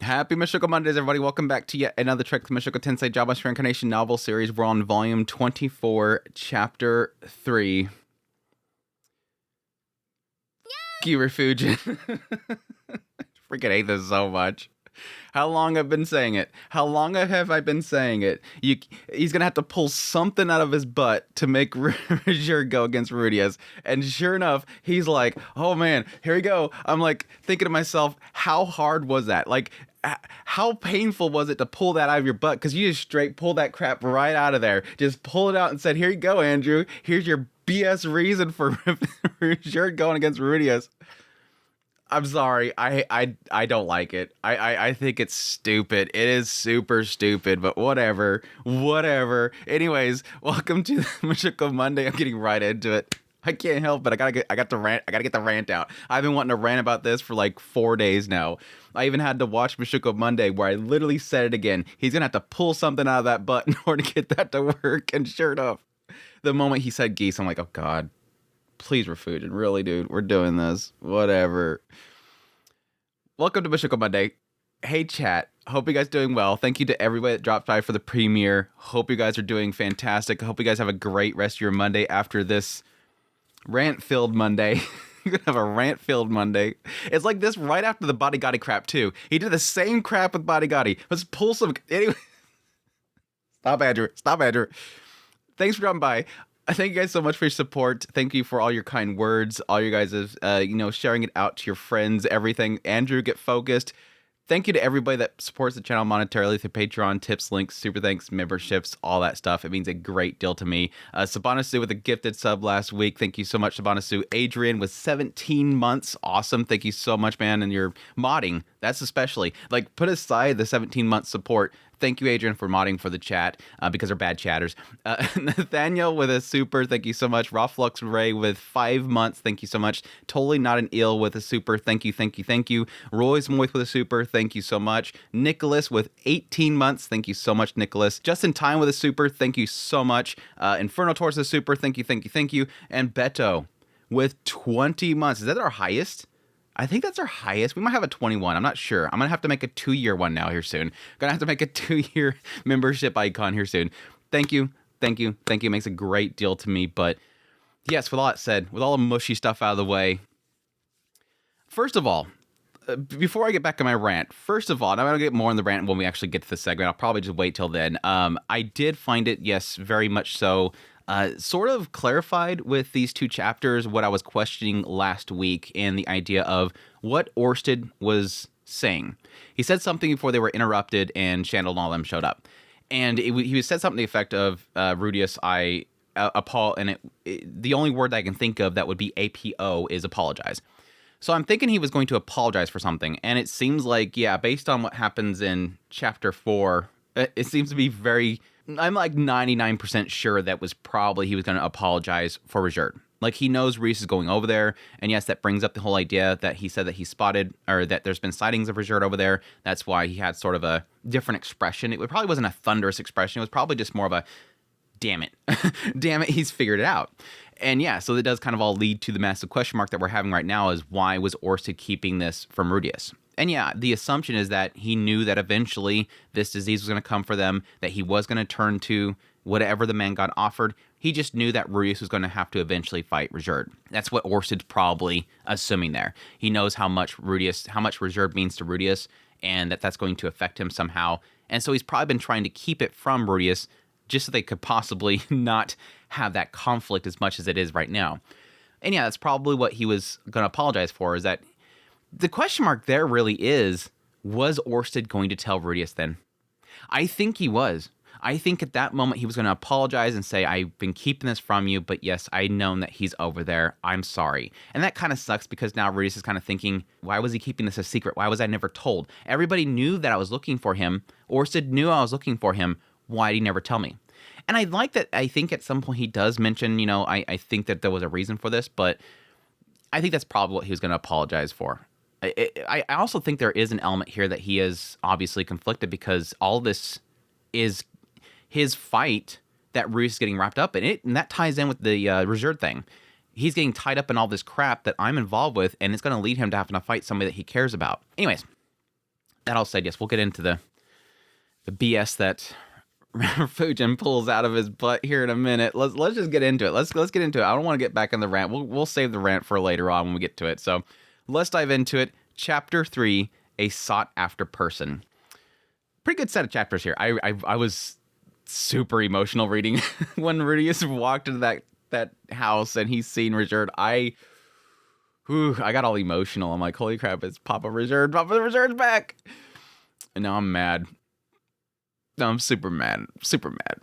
Happy Mushoku Mondays, everybody. Welcome back to yet another Trek to Mushoku Tensei Jobless Reincarnation novel series. We're on volume 24, chapter 3. Refugee. Freaking hate this so much. How long I've been saying it? How long have I been saying it? He's gonna have to pull something out of his butt to make Rizur go against Rudius. And sure enough, he's like, oh man, here we go. I'm like thinking to myself, how hard was that? Like, how painful was it to pull that out of your butt? Because you just straight pulled that crap right out of there. Just pull it out and said, here you go, Andrew. Here's your BS reason for Rizur going against Rudius. I'm sorry. I don't like it. I think it's stupid. It is super stupid, but whatever. Anyways, welcome to Mushoku Monday. I'm getting right into it. I can't help it. I gotta get the rant out. I've been wanting to rant about this for like 4 days now. I even had to watch Mushoku Monday where I literally said it again. He's gonna have to pull something out of that butt in order to get that to work. And sure enough, the moment he said geese, I'm like, oh God. Please, Refugin. Really, dude, we're doing this. Whatever. Welcome to Mushoku Monday. Hey, chat. Hope you guys doing well. Thank you to everybody that dropped by for the premiere. Hope you guys are doing fantastic. Hope you guys have a great rest of your Monday after this rant-filled Monday. You're gonna have a rant-filled Monday. It's like this right after the Bodygotti crap, too. He did the same crap with Bodygotti. Let's pull some... Anyway. Stop, Andrew. Thanks for dropping by. Thank you guys so much for your support. Thank you for all your kind words, all you guys sharing it out to your friends, everything. Andrew, get focused. Thank you to everybody that supports the channel monetarily through Patreon, tips, links, super thanks, memberships, all that stuff. It means a great deal to me. Sabana Sue with a gifted sub last week. Thank you so much, Sabana Sue. Adrian with 17 months. Awesome. Thank you so much, man. And your modding, that's especially. Like, put aside the 17-month support. Thank you, Adrian, for modding for the chat, because they're bad chatters. Nathaniel with a super, thank you so much. Roflux Ray with 5 months, thank you so much. Totally Not an Eel with a super, thank you. Roy's Moith with a super, thank you so much. Nicholas with 18 months, thank you so much, Nicholas. Just in Time with a super, thank you so much. Inferno Taurus with a super, thank you. And Beto with 20 months. Is that our highest? I think that's our highest. We might have a 21. I'm not sure. I'm going to have to make a 2-year one now here soon. Going to have to make a 2-year membership icon here soon. Thank you. It makes a great deal to me. But yes, with all that said, with all the mushy stuff out of the way, first of all, before I get back to my rant, and I'm going to get more on the rant when we actually get to the segment. I'll probably just wait till then. I did find it, yes, very much so, sort of clarified with these 2 chapters what I was questioning last week and the idea of what Orsted was saying. He said something before they were interrupted and Chandel and all them showed up. And he said something to the effect of, Rudius, the only word that I can think of that would be APO is apologize. So I'm thinking he was going to apologize for something. And it seems like, yeah, based on what happens in chapter 4, it seems to be very... I'm like 99% sure that was probably he was going to apologize for Rizur. Like, he knows Reese is going over there, and yes, that brings up the whole idea that he said that he spotted, or that there's been sightings of Rizur over there. That's why he had sort of a different expression. It probably wasn't a thunderous expression. It was probably just more of a, damn it. Damn it, he's figured it out. And yeah, so it does kind of all lead to the massive question mark that we're having right now is why was Orsted keeping this from Rudius? And yeah, the assumption is that he knew that eventually this disease was going to come for them, that he was going to turn to whatever the man god offered. He just knew that Rudius was going to have to eventually fight Rizur. That's what Orsted's probably assuming there. He knows how much Rizur means to Rudius, and that's going to affect him somehow. And so he's probably been trying to keep it from Rudius just so they could possibly not have that conflict as much as it is right now. And yeah, that's probably what he was going to apologize for, is that the question mark there really is, was Orsted going to tell Rudius then? I think he was. I think at that moment he was going to apologize and say, I've been keeping this from you, but yes, I know that he's over there. I'm sorry. And that kind of sucks because now Rudius is kind of thinking, why was he keeping this a secret? Why was I never told? Everybody knew that I was looking for him. Orsted knew I was looking for him. Why did he never tell me? And I like that. I think at some point he does mention, I think that there was a reason for this, but I think that's probably what he was going to apologize for. I also think there is an element here that he is obviously conflicted because all this is his fight that Rudius is getting wrapped up in it, and that ties in with the Rizur thing. He's getting tied up in all this crap that I'm involved with, and it's going to lead him to having to fight somebody that he cares about. Anyways, That all said, yes, we'll get into the BS that Fujin pulls out of his butt here in a minute. Let's just get into it. Let's get into it. I don't want to get back in the rant. We'll save the rant for later on when we get to it. So let's dive into it. Chapter 3, A Sought After Person. Pretty good set of chapters here. I was super emotional reading when Rudius walked into that house and he's seen Richard. I got all emotional. I'm like, holy crap, it's Papa Richard. Papa Richard's back. And now I'm mad. No, I'm super mad. Super mad.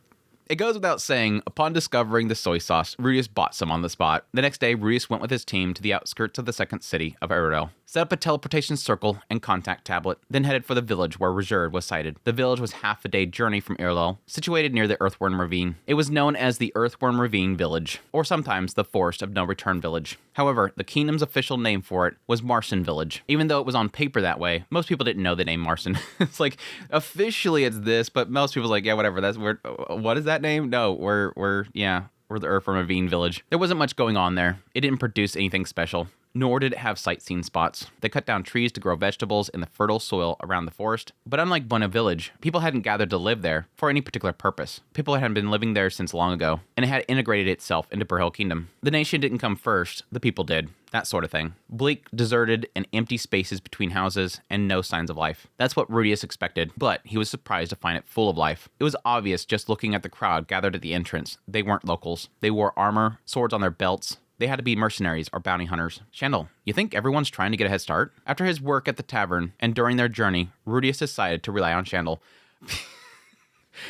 It goes without saying, upon discovering the soy sauce, Rudius bought some on the spot. The next day, Rudius went with his team to the outskirts of the second city of Aerodel, set up a teleportation circle and contact tablet, then headed for the village where Rajerd was sighted. The village was half a day journey from Aerodel, situated near the Earthworm Ravine. It was known as the Earthworm Ravine Village, or sometimes the Forest of No Return Village. However, the kingdom's official name for it was Marson Village. Even though it was on paper that way, most people didn't know the name Marson. It's like, officially it's this, but most people's like, yeah, whatever, that's where, what is that name? No, we're the Earthworm Ravine Village. There wasn't much going on there. It didn't produce anything special, nor did it have sightseeing spots. They cut down trees to grow vegetables in the fertile soil around the forest. But unlike Buena Village, people hadn't gathered to live there for any particular purpose. People hadn't been living there since long ago, and it had integrated itself into Burhill Kingdom. The nation didn't come first, the people did. That sort of thing. Bleak, deserted, and empty spaces between houses, and no signs of life. That's what Rudius expected, but he was surprised to find it full of life. It was obvious just looking at the crowd gathered at the entrance. They weren't locals. They wore armor, swords on their belts. They had to be mercenaries or bounty hunters. Shandel, you think everyone's trying to get a head start? After his work at the tavern, and during their journey, Rudius decided to rely on Shandel.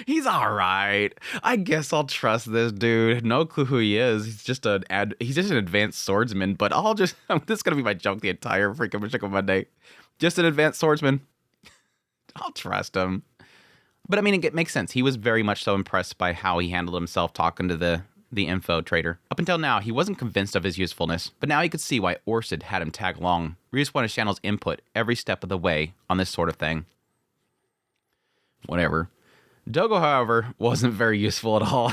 He's all right. I guess I'll trust this dude. No clue who he is. He's just an advanced swordsman. But this is gonna be my joke the entire freaking Mushoku Monday. Just an advanced swordsman. I'll trust him. But I mean, it makes sense. He was very much so impressed by how he handled himself talking to the info trader. Up until now, he wasn't convinced of his usefulness, but now he could see why Orsid had him tag along. Rudius wanted Shandel's input every step of the way on this sort of thing. Whatever. Dogo, however, wasn't very useful at all.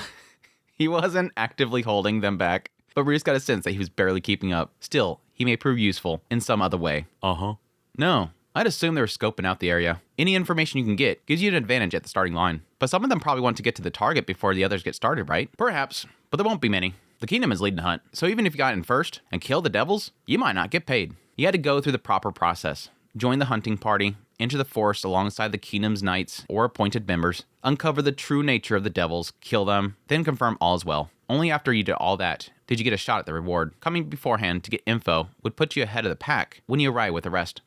He wasn't actively holding them back, but Rudius got a sense that he was barely keeping up. Still, he may prove useful in some other way. No, I'd assume they were scoping out the area. Any information you can get gives you an advantage at the starting line. But some of them probably want to get to the target before the others get started, right? Perhaps, but there won't be many. The kingdom is leading the hunt, so even if you got in first and killed the devils, you might not get paid. You had to go through the proper process. Join the hunting party, enter the forest alongside the kingdom's knights or appointed members, uncover the true nature of the devils, kill them, then confirm all is well. Only after you did all that did you get a shot at the reward. Coming beforehand to get info would put you ahead of the pack when you arrive with the rest.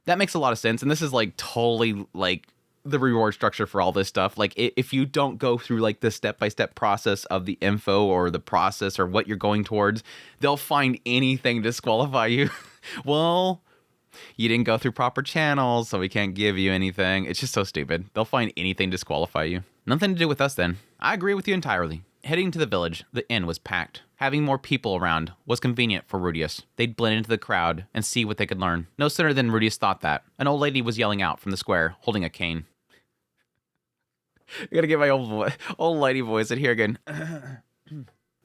That makes a lot of sense, and this is like totally like the reward structure for all this stuff. Like if you don't go through like the step-by-step process of the info or the process or what you're going towards, they'll find anything to disqualify you. Well, you didn't go through proper channels, so we can't give you anything. It's just so stupid. They'll find anything to disqualify you. Nothing to do with us then. I agree with you entirely. Heading to the village, the inn was packed. Having more people around was convenient for Rudius. They'd blend into the crowd and see what they could learn. No sooner than Rudius thought that, an old lady was yelling out from the square, holding a cane. I gotta get my old lady voice in here again.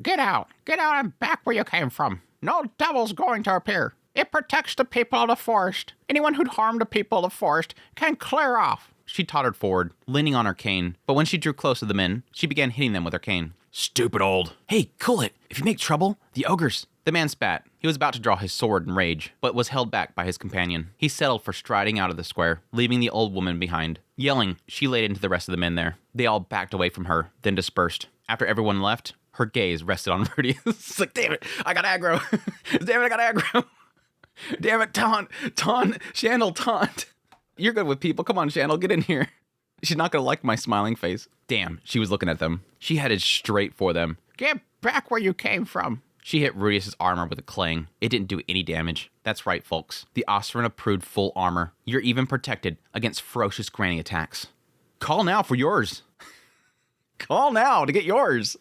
Get out and back where you came from. No devil's going to appear. It protects the people of the forest. Anyone who'd harm the people of the forest can clear off. She tottered forward, leaning on her cane, but when she drew close to the men, she began hitting them with her cane. Stupid old. Hey, cool it. If you make trouble, the ogres. The man spat. He was about to draw his sword in rage, but was held back by his companion. He settled for striding out of the square, leaving the old woman behind. Yelling, she laid into the rest of the men there. They all backed away from her, then dispersed. After everyone left, her gaze rested on Rudius. It's like, damn it, I got aggro. Damn it, I got aggro. Damn it, taunt, Shandel, taunt. You're good with people. Come on, Shandel, get in here. She's not gonna like my smiling face. Damn, she was looking at them. She headed straight for them. Get back where you came from. She hit Rudius' armor with a clang. It didn't do any damage. That's right, folks. The Osrin approved full armor. You're even protected against ferocious granny attacks. Call now for yours. Call now to get yours.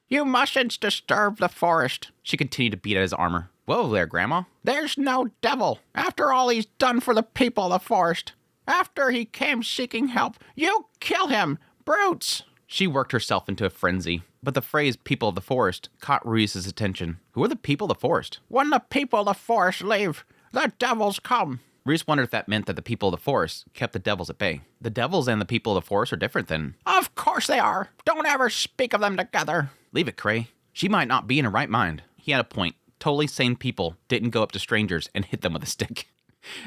You mustn't disturb the forest. She continued to beat at his armor. Whoa there, Grandma. There's no devil. After all he's done for the people of the forest. After he came seeking help, you kill him. Brutes. She worked herself into a frenzy, but the phrase people of the forest caught Rudius' attention. Who are the people of the forest? When the people of the forest leave, the devils come. Reese wondered if that meant that the people of the forest kept the devils at bay. The devils and the people of the forest are different than... Of course they are. Don't ever speak of them together. Leave it, Cray. She might not be in her right mind. He had a point. Totally sane people didn't go up to strangers and hit them with a stick.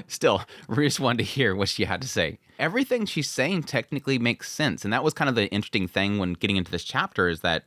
Still, Reese wanted to hear what she had to say. Everything she's saying technically makes sense, and that was kind of the interesting thing when getting into this chapter is that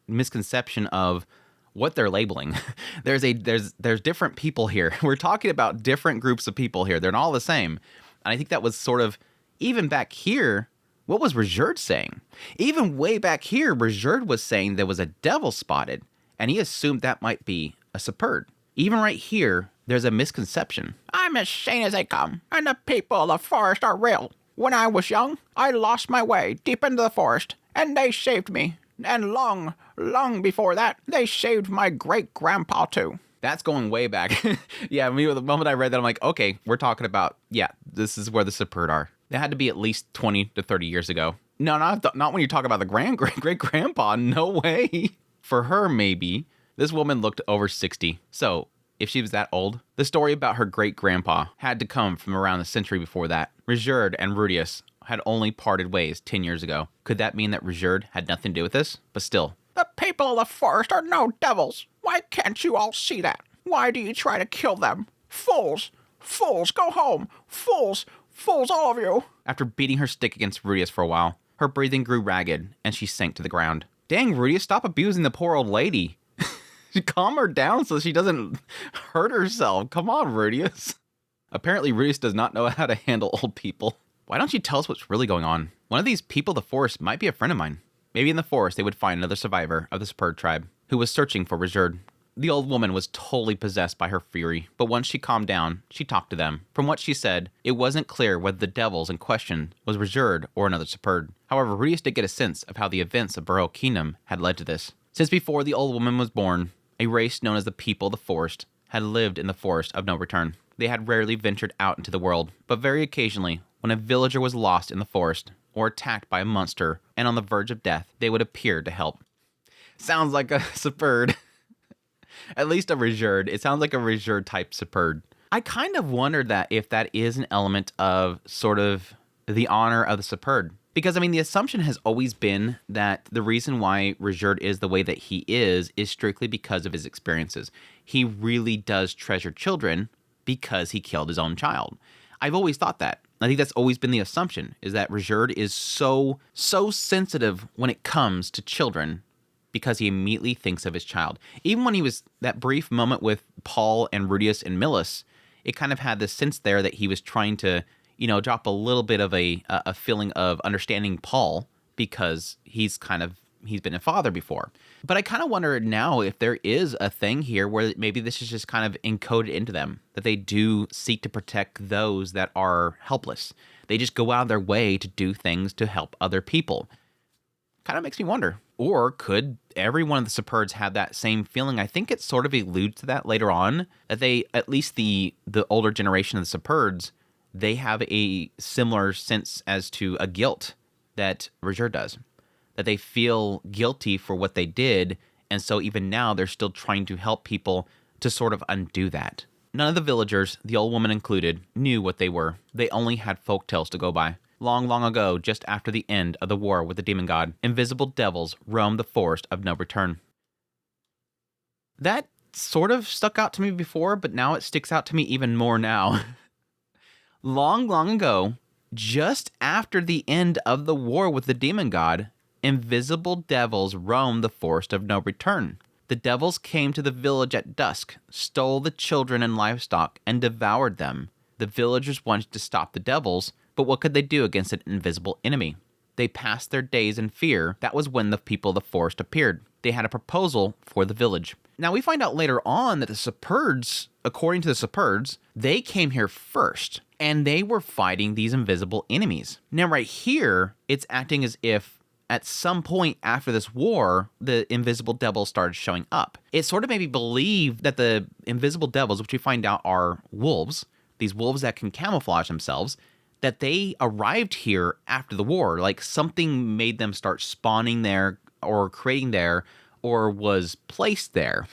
misconception of what they're labeling. There's different people here. We're talking about different groups of people here. They're not all the same. And I think that was sort of, even back here, what was Rejerd saying? Even way back here, Rejerd was saying there was a devil spotted, and he assumed that might be a Superd. Even right here, there's a misconception. I'm as sane as they come, and the people of the forest are real. When I was young, I lost my way deep into the forest, and they saved me. And long, long before that, they saved my great-grandpa too. That's going way back. Yeah, the moment I read that, I'm like, okay, we're talking about, yeah, this is where the Superd are. They had to be at least 20 to 30 years ago. No, not when you talk about the great-grandpa. No way. For her, maybe. This woman looked over 60. So, if she was that old, the story about her great-grandpa had to come from around the century before that. Rejerd and Rudius had only parted ways 10 years ago. Could that mean that Rejerd had nothing to do with this? But still. The people of the forest are no devils. Why can't you all see that? Why do you try to kill them? Fools! Fools, go home! Fools! Fools, all of you! After beating her stick against Rudius for a while, her breathing grew ragged, and she sank to the ground. Dang, Rudius, stop abusing the poor old lady. Calm her down so she doesn't hurt herself. Come on, Rudius. Apparently, Rudius does not know how to handle old people. Why don't you tell us what's really going on? One of these people of the forest might be a friend of mine. Maybe in the forest they would find another survivor of the Superd tribe who was searching for Rejerd. The old woman was totally possessed by her fury, but once she calmed down, she talked to them. From what she said, it wasn't clear whether the devils in question was Rejerd or another Superd. However, Rudius did get a sense of how the events of Burrow Kingdom had led to this. Since before the old woman was born, a race known as the people of the forest had lived in the forest of no return. They had rarely ventured out into the world, but very occasionally, when a villager was lost in the forest or attacked by a monster and on the verge of death, they would appear to help. Sounds like a Superd. At least a Rejerd. It sounds like a Rejerd type Superd. I kind of wondered that if that is an element of sort of the honor of the Superd. Because, I mean, the assumption has always been that the reason why Rejerd is the way that he is strictly because of his experiences. He really does treasure children because he killed his own child. I've always thought that. I think that's always been the assumption, is that Rejerd is so sensitive when it comes to children because he immediately thinks of his child. Even when he was that brief moment with Paul and Rudius and Millis, it kind of had this sense there that he was trying to, drop a little bit of a feeling of understanding Paul because he's been a father before. But I kind of wonder now if there is a thing here where maybe this is just kind of encoded into them, that they do seek to protect those that are helpless. They just go out of their way to do things to help other people. Kind of makes me wonder. Or could every one of the Superds have that same feeling? I think it sort of alludes to that later on, that they, at least the older generation of the Superds, they have a similar sense as to a guilt that Rejerd does. That they feel guilty for what they did, and so even now they're still trying to help people to sort of undo that. None of the villagers, the old woman included, knew what they were. They only had folktales to go by. Long, long ago, just after the end of the war with the demon god, invisible devils roamed the forest of no return. That sort of stuck out to me before, but now it sticks out to me even more now. Long, long ago, just after the end of the war with the demon god, invisible devils roamed the forest of no return. The devils came to the village at dusk, stole the children and livestock, and devoured them. The villagers wanted to stop the devils, but what could they do against an invisible enemy? They passed their days in fear. That was when the people of the forest appeared. They had a proposal for the village. Now we find out later on that the Superds, according to the Superds, they came here first, and they were fighting these invisible enemies. Now right here, it's acting as if at some point after this war, the invisible devils started showing up. It sort of made me believe that the invisible devils, which we find out are wolves, these wolves that can camouflage themselves, that they arrived here after the war. Like something made them start spawning there or creating there or was placed there.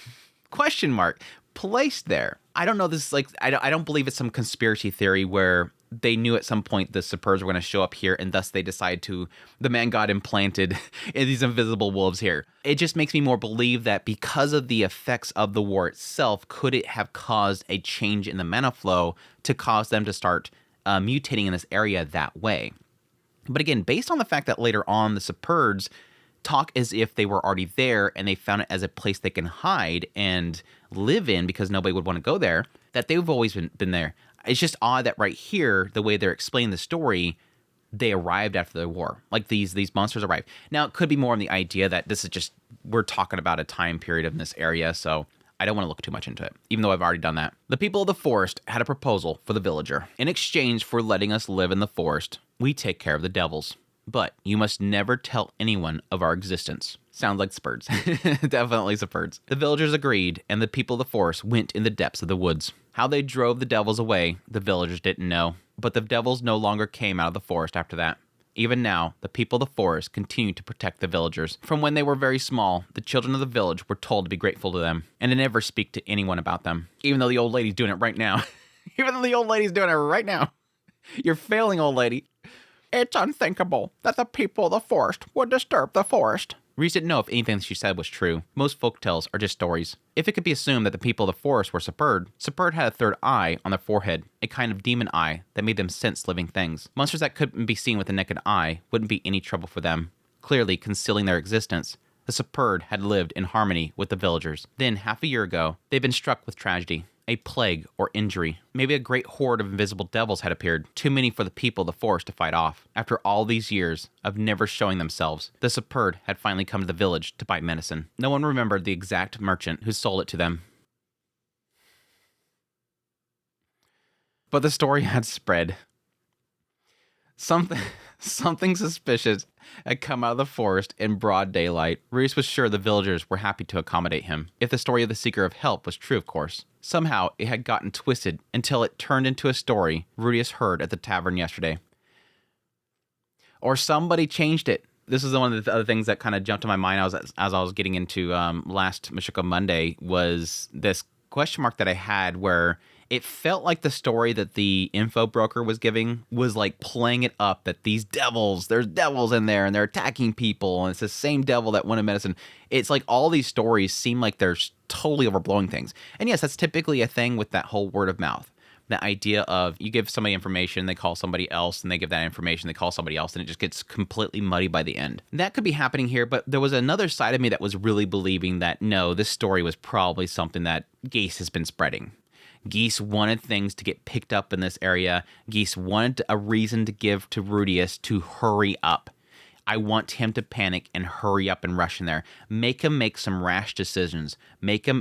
Question mark. placed there. I don't know. This is like, I don't believe it's some conspiracy theory where they knew at some point the Superbs were going to show up here, and thus they decide to, the man god implanted these invisible wolves here. It just makes me more believe that because of the effects of the war itself, could it have caused a change in the mana flow to cause them to start mutating in this area that way? But again, based on the fact that later on the Superbs talk as if they were already there and they found it as a place they can hide and live in because nobody would want to go there, that they've always been there. It's just odd that right here, the way they're explaining the story, they arrived after the war. Like these monsters arrived. Now, it could be more on the idea that this is just, we're talking about a time period in this area, so I don't want to look too much into it, even though I've already done that. The people of the forest had a proposal for the villager. In exchange for letting us live in the forest, we take care of the devils. But you must never tell anyone of our existence. Sounds like Spurs. Definitely Spurs. The villagers agreed, and the people of the forest went in the depths of the woods. How they drove the devils away, the villagers didn't know. But the devils no longer came out of the forest after that. Even now, the people of the forest continue to protect the villagers. From when they were very small, the children of the village were told to be grateful to them, and to never speak to anyone about them. Even though the old lady's doing it right now. Even though the old lady's doing it right now. You're failing, old lady. It's unthinkable that the people of the forest would disturb the forest. Reese didn't know if anything she said was true. Most folktales are just stories. If it could be assumed that the people of the forest were Superb had a third eye on their forehead, a kind of demon eye that made them sense living things. Monsters that couldn't be seen with the naked eye wouldn't be any trouble for them. Clearly concealing their existence, the Superb had lived in harmony with the villagers. Then, half a year ago, they'd been struck with tragedy. A plague or injury. Maybe a great horde of invisible devils had appeared, too many for the people of the forest to fight off. After all these years of never showing themselves, the Superb had finally come to the village to buy medicine. No one remembered the exact merchant who sold it to them. But the story had spread. Something suspicious had come out of the forest in broad daylight. Reese was sure the villagers were happy to accommodate him. If the story of the seeker of help was true, of course. Somehow, it had gotten twisted until it turned into a story Rudius heard at the tavern yesterday. Or somebody changed it. This is one of the other things that kind of jumped to my mind as I was getting into last Mushoku Monday, was this question mark that I had where it felt like the story that the info broker was giving was like playing it up that these devils, there's devils in there and they're attacking people, and it's the same devil that wanted medicine. It's like all these stories seem like they're totally overblowing things. And yes, that's typically a thing with that whole word of mouth. The idea of you give somebody information, they call somebody else, and they give that information, they call somebody else, and it just gets completely muddy by the end. That could be happening here, but there was another side of me that was really believing that no, this story was probably something that Geese has been spreading. Geese wanted things to get picked up in this area. Geese wanted a reason to give to Rudius to hurry up. I want him to panic and hurry up and rush in there. Make him make some rash decisions.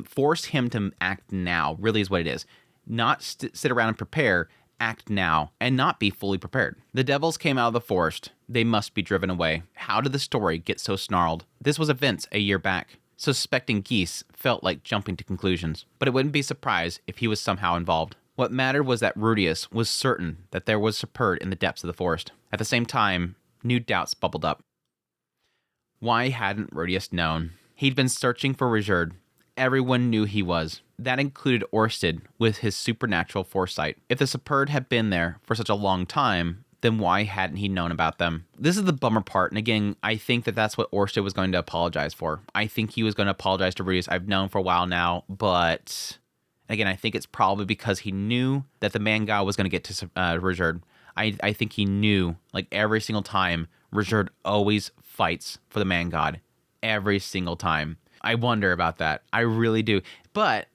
Force him to act now, really is what it is. Not sit around and prepare, act now, and not be fully prepared. The devils came out of the forest. They must be driven away. How did the story get so snarled? This was events a year back. Suspecting Geese felt like jumping to conclusions, but it wouldn't be surprised if he was somehow involved. What mattered was that Rudius was certain that there was Superb in the depths of the forest. At the same time, new doubts bubbled up. Why hadn't Rudius known? He'd been searching for Rijerd. Everyone knew he was. That included Orsted with his supernatural foresight. If the Superb had been there for such a long time, then why hadn't he known about them? This is the bummer part, and again, I think that that's what Orsted was going to apologize for. I think he was going to apologize to Rudius. I've known for a while now, but again, I think it's probably because he knew that the man god was going to get to Rijerd. I think he knew, like every single time, Rijerd always fights for the man god. Every single time. I wonder about that. I really do. But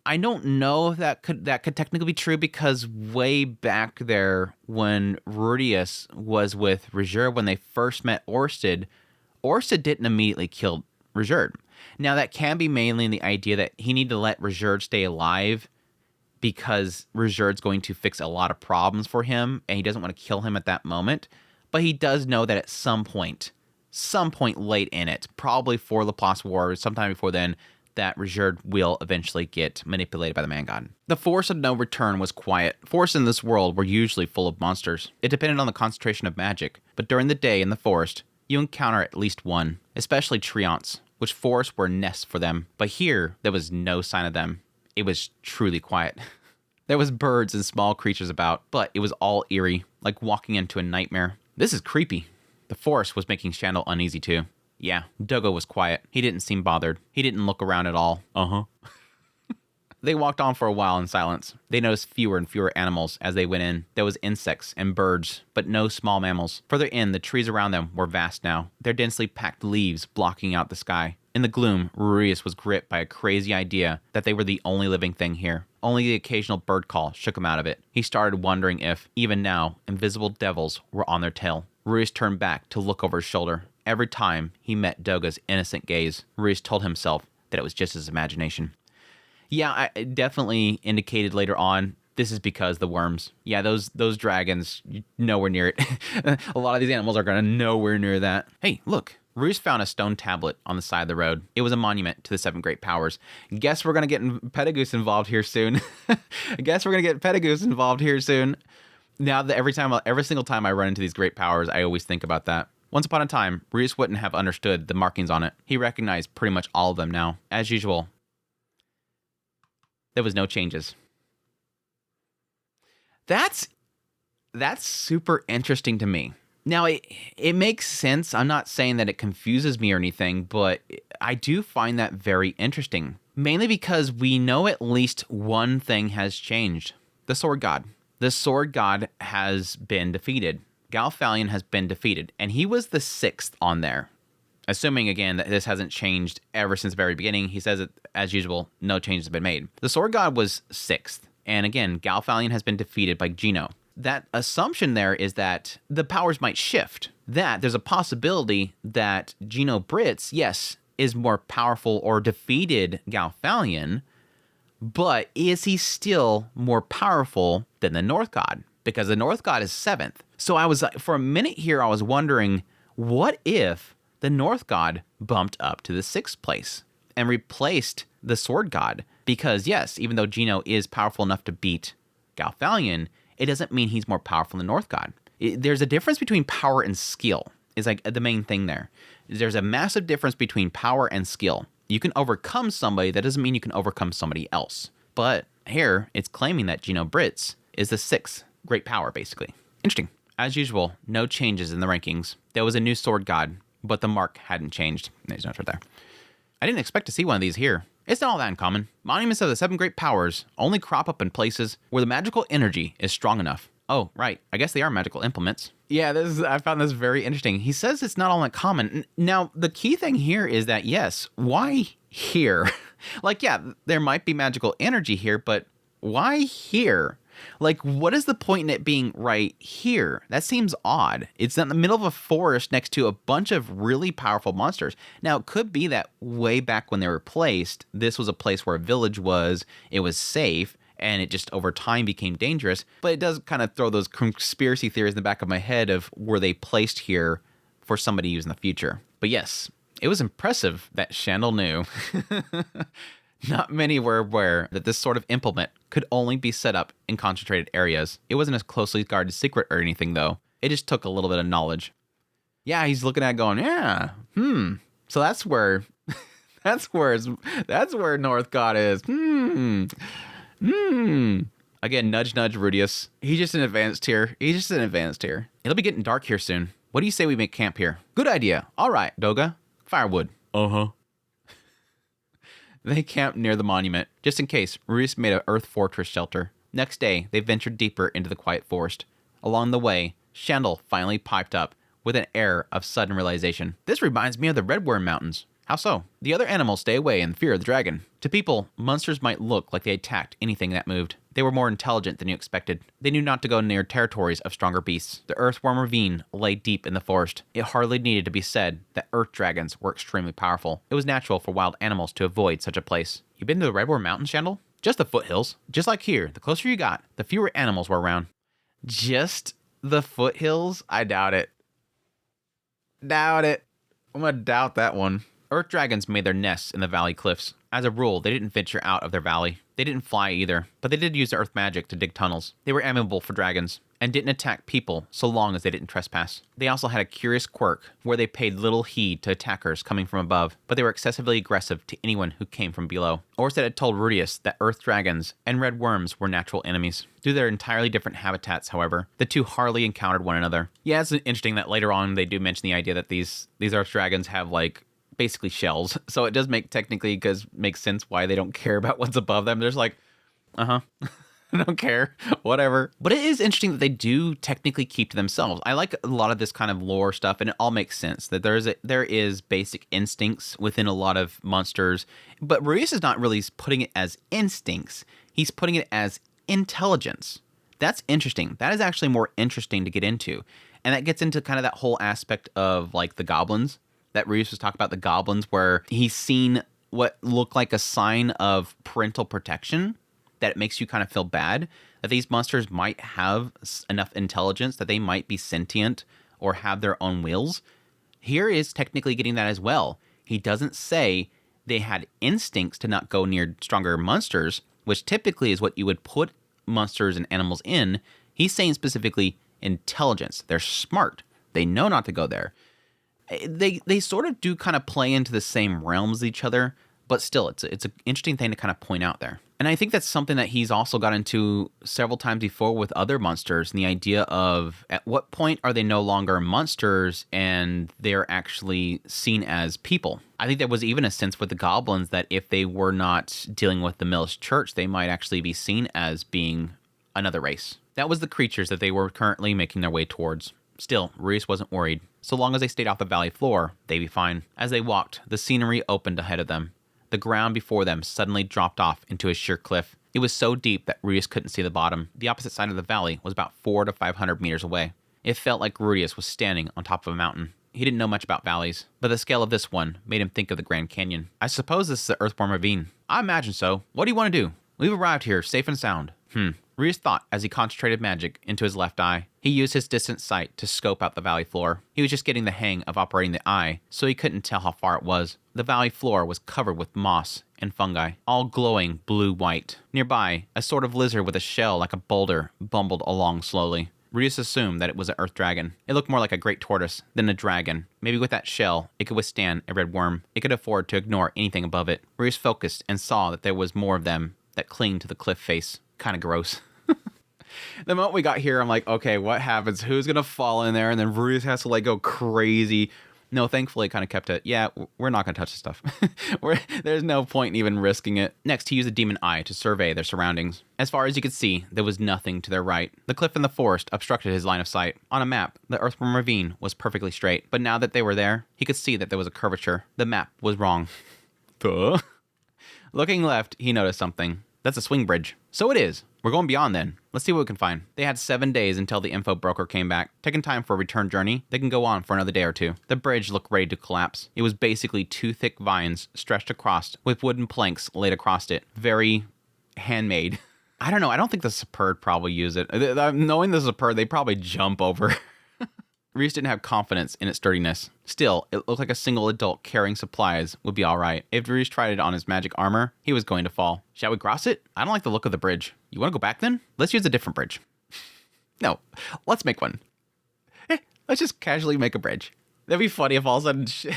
I don't know if that could technically be true, because way back there when Rudius was with Rijerd, when they first met Orsted didn't immediately kill Rijerd. Now that can be mainly in the idea that he needed to let Rijerd stay alive because Rijerd's going to fix a lot of problems for him and he doesn't want to kill him at that moment. But he does know that at some point late in it, probably for Laplace War, sometime before then, that Rijerd will eventually get manipulated by the man god. The force of no return was quiet. Forests in this world were usually full of monsters. It depended on the concentration of magic, but during the day in the forest, you encounter at least one, especially treants. which forests were nests for them. But here, there was no sign of them. It was truly quiet. There was birds and small creatures about, but it was all eerie, like walking into a nightmare. This is creepy. The forest was making Shandel uneasy too. Yeah, Dogo was quiet. He didn't seem bothered. He didn't look around at all. They walked on for a while in silence. They noticed fewer and fewer animals as they went in. There was insects and birds, but no small mammals. Further in, the trees around them were vast now, their densely packed leaves blocking out the sky. In the gloom, Ruius was gripped by a crazy idea that they were the only living thing here. Only the occasional bird call shook him out of it. He started wondering if, even now, invisible devils were on their tail. Ruius turned back to look over his shoulder. Every time he met Doga's innocent gaze, Ruius told himself that it was just his imagination. Yeah, I definitely indicated later on, this is because the worms. Yeah, those dragons, nowhere near it. A lot of these animals are going to nowhere near that. Hey, look. Ruius found a stone tablet on the side of the road. It was a monument to the 7 great powers. Guess we're going to get Petagoose involved here soon. Now that every single time I run into these great powers, I always think about that. Once upon a time, Ruius wouldn't have understood the markings on it. He recognized pretty much all of them now. As usual, there was no changes. That's super interesting to me. Now, it makes sense. I'm not saying that it confuses me or anything, but I do find that very interesting. Mainly because we know at least one thing has changed. The Sword God. The Sword God has been defeated. Galfalion has been defeated, and he was the 6th on there. Assuming, again, that this hasn't changed ever since the very beginning, he says it, as usual, no changes have been made. The Sword God was 6th, and again, Galfalion has been defeated by Gino. That assumption there is that the powers might shift. That there's a possibility that Gino Britz, yes, is more powerful or defeated Galfalion, but is he still more powerful than the North God? Because the North God is 7th. So for a minute here, I was wondering, what if the North God bumped up to the 6th place and replaced the Sword God? Because yes, even though Gino is powerful enough to beat Galfalion, it doesn't mean he's more powerful than the North God. There's a difference between power and skill, is like the main thing there. There's a massive difference between power and skill. You can overcome somebody, that doesn't mean you can overcome somebody else. But here, it's claiming that Gino Britz is the 6th great power, basically. Interesting. As usual, no changes in the rankings. There was a new Sword God, but the mark hadn't changed. There's no right there. I didn't expect to see one of these here. It's not all that uncommon. Monuments of the 7 great powers only crop up in places where the magical energy is strong enough. Oh, right. I guess they are magical implements. Yeah, I found this very interesting. He says it's not all that common. Now, the key thing here is that, yes, why here? Like, yeah, there might be magical energy here, but why here? Like, what is the point in it being right here? That seems odd. It's in the middle of a forest next to a bunch of really powerful monsters. Now, it could be that way back when they were placed, this was a place where a village was, it was safe, and it just over time became dangerous. But it does kind of throw those conspiracy theories in the back of my head of were they placed here for somebody to use in the future. But yes, it was impressive that Shandel knew. Not many were aware that this sort of implement could only be set up in concentrated areas. It wasn't a closely guarded secret or anything, though. It just took a little bit of knowledge. Yeah, he's looking at it going, yeah, so that's where North God is. Again, nudge, nudge, Rudius. He's just an advanced tier. It'll be getting dark here soon. What do you say we make camp here? Good idea. All right, Doga. Firewood. They camped near the monument, just in case. Rudius made an earth fortress shelter. Next day, they ventured deeper into the quiet forest. Along the way, Shandel finally piped up with an air of sudden realization. This reminds me of the Redworm Mountains. How so? The other animals stay away in fear of the dragon. To people, monsters might look like they attacked anything that moved. They were more intelligent than you expected. They knew not to go near territories of stronger beasts. The Earthworm Ravine lay deep in the forest. It hardly needed to be said that earth dragons were extremely powerful. It was natural for wild animals to avoid such a place. You been to the Redworm Mountains, Shandel? Just the foothills. Just like here, the closer you got, the fewer animals were around. Just the foothills? I doubt it. I'm gonna doubt that one. Earth dragons made their nests in the valley cliffs. As a rule, they didn't venture out of their valley. They didn't fly either, but they did use earth magic to dig tunnels. They were amiable for dragons. and didn't attack people so long as they didn't trespass. They also had a curious quirk where they paid little heed to attackers coming from above, but they were excessively aggressive to anyone who came from below. Orsted had told Rudius that earth dragons and red worms were natural enemies. Due to their entirely different habitats, however, the two hardly encountered one another. Yeah, it's interesting that later on they do mention the idea that these earth dragons have like basically shells, so it does make sense why they don't care about what's above them. They're just like, I don't care, whatever. But it is interesting that they do technically keep to themselves. I like a lot of this kind of lore stuff, and it all makes sense that there is basic instincts within a lot of monsters, but Rudius is not really putting it as instincts. He's putting it as intelligence. That's interesting. That is actually more interesting to get into, and that gets into kind of that whole aspect of like the goblins that Rudius was talking about, the goblins, where he's seen what looked like a sign of parental protection, that it makes you kind of feel bad that these monsters might have enough intelligence that they might be sentient or have their own wills. Here is technically getting that as well. He doesn't say they had instincts to not go near stronger monsters, which typically is what you would put monsters and animals in. He's saying specifically intelligence. They're smart. They know not to go there. They sort of do kind of play into the same realms as each other, but still, it's an interesting thing to kind of point out there. And I think that's something that he's also got into several times before with other monsters, and the idea of at what point are they no longer monsters and they're actually seen as people. I think there was even a sense with the goblins that if they were not dealing with the Millis Church, they might actually be seen as being another race. That was the creatures that they were currently making their way towards. Still, Rudius wasn't worried. So long as they stayed off the valley floor, they'd be fine. As they walked, the scenery opened ahead of them. The ground before them suddenly dropped off into a sheer cliff. It was so deep that Rudius couldn't see the bottom. The opposite side of the valley was about 400 to 500 meters away. It felt like Rudius was standing on top of a mountain. He didn't know much about valleys, but the scale of this one made him think of the Grand Canyon. I suppose this is the Earthworm Ravine. I imagine so. What do you want to do? We've arrived here, safe and sound. Rudius thought as he concentrated magic into his left eye. He used his distant sight to scope out the valley floor. He was just getting the hang of operating the eye, so he couldn't tell how far it was. The valley floor was covered with moss and fungi, all glowing blue-white. Nearby, a sort of lizard with a shell like a boulder bumbled along slowly. Rudius assumed that it was an earth dragon. It looked more like a great tortoise than a dragon. Maybe with that shell, it could withstand a red worm. It could afford to ignore anything above it. Rudius focused and saw that there was more of them that clinged to the cliff face. Kind of gross. The moment we got here, I'm like, okay, what happens? Who's going to fall in there? And then Rudius has to like go crazy. No, thankfully it kind of kept it. Yeah, we're not going to touch the stuff. There's no point in even risking it. Next, he used a demon eye to survey their surroundings. As far as he could see, there was nothing to their right. The cliff and the forest obstructed his line of sight. On a map, the Earthworm Ravine was perfectly straight. But now that they were there, he could see that there was a curvature. The map was wrong. Duh. Looking left, he noticed something. That's a swing bridge. So it is. We're going beyond then. Let's see what we can find. They had 7 days until the info broker came back. Taking time for a return journey, they can go on for another day or two. The bridge looked ready to collapse. It was basically 2 thick vines stretched across with wooden planks laid across it. Very handmade. I don't know. I don't think the Superb probably use it. Knowing the Superb, they probably jump over. Reese didn't have confidence in its sturdiness. Still, it looked like a single adult carrying supplies would be alright. If Reese tried it on his magic armor, he was going to fall. Shall we cross it? I don't like the look of the bridge. You want to go back then? Let's use a different bridge. No, let's make one. Let's just casually make a bridge. That'd be funny if all of a sudden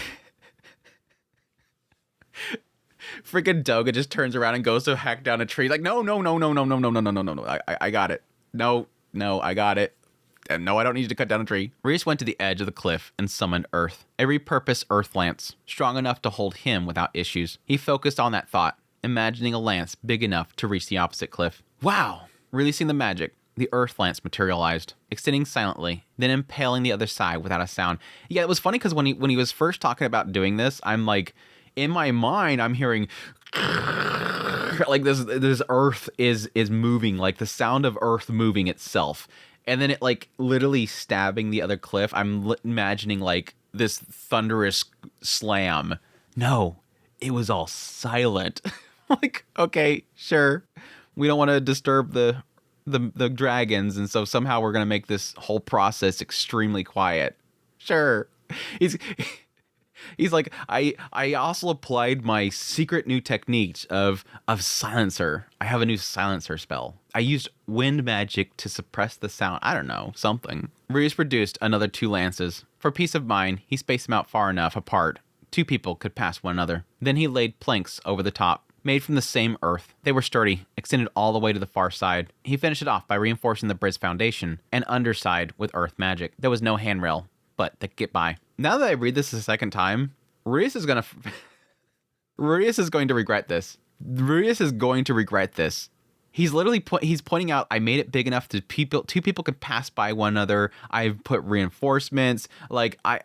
freaking Doga just turns around and goes to hack down a tree. Like, no. I got it. No, I got it. And no, I don't need you to cut down a tree. Reese went to the edge of the cliff and summoned Earth. A repurposed Earth lance, strong enough to hold him without issues. He focused on that thought, imagining a lance big enough to reach the opposite cliff. Wow! Releasing the magic, the Earth lance materialized, extending silently, then impaling the other side without a sound. Yeah, it was funny because when he was first talking about doing this, I'm like, in my mind, I'm hearing like this Earth is moving, like the sound of Earth moving itself. And then it like literally stabbing the other cliff. I'm imagining like this thunderous slam. No, it was all silent. Like, okay, sure. We don't want to disturb the dragons, and so somehow we're gonna make this whole process extremely quiet. Sure. He's like, I also applied my secret new technique of silencer. I have a new silencer spell. I used wind magic to suppress the sound. I don't know, something. Rius produced another 2 lances. For peace of mind, he spaced them out far enough apart 2 people could pass one another. Then he laid planks over the top, made from the same earth. They were sturdy, extended all the way to the far side. He finished it off by reinforcing the bridge's foundation and underside with earth magic. There was no handrail, but they could get by. Now that I read this a second time, Rius is going to regret this. Rius is going to regret this. He's literally he's pointing out, I made it big enough to 2 people could pass by one another. I've put reinforcements. Like I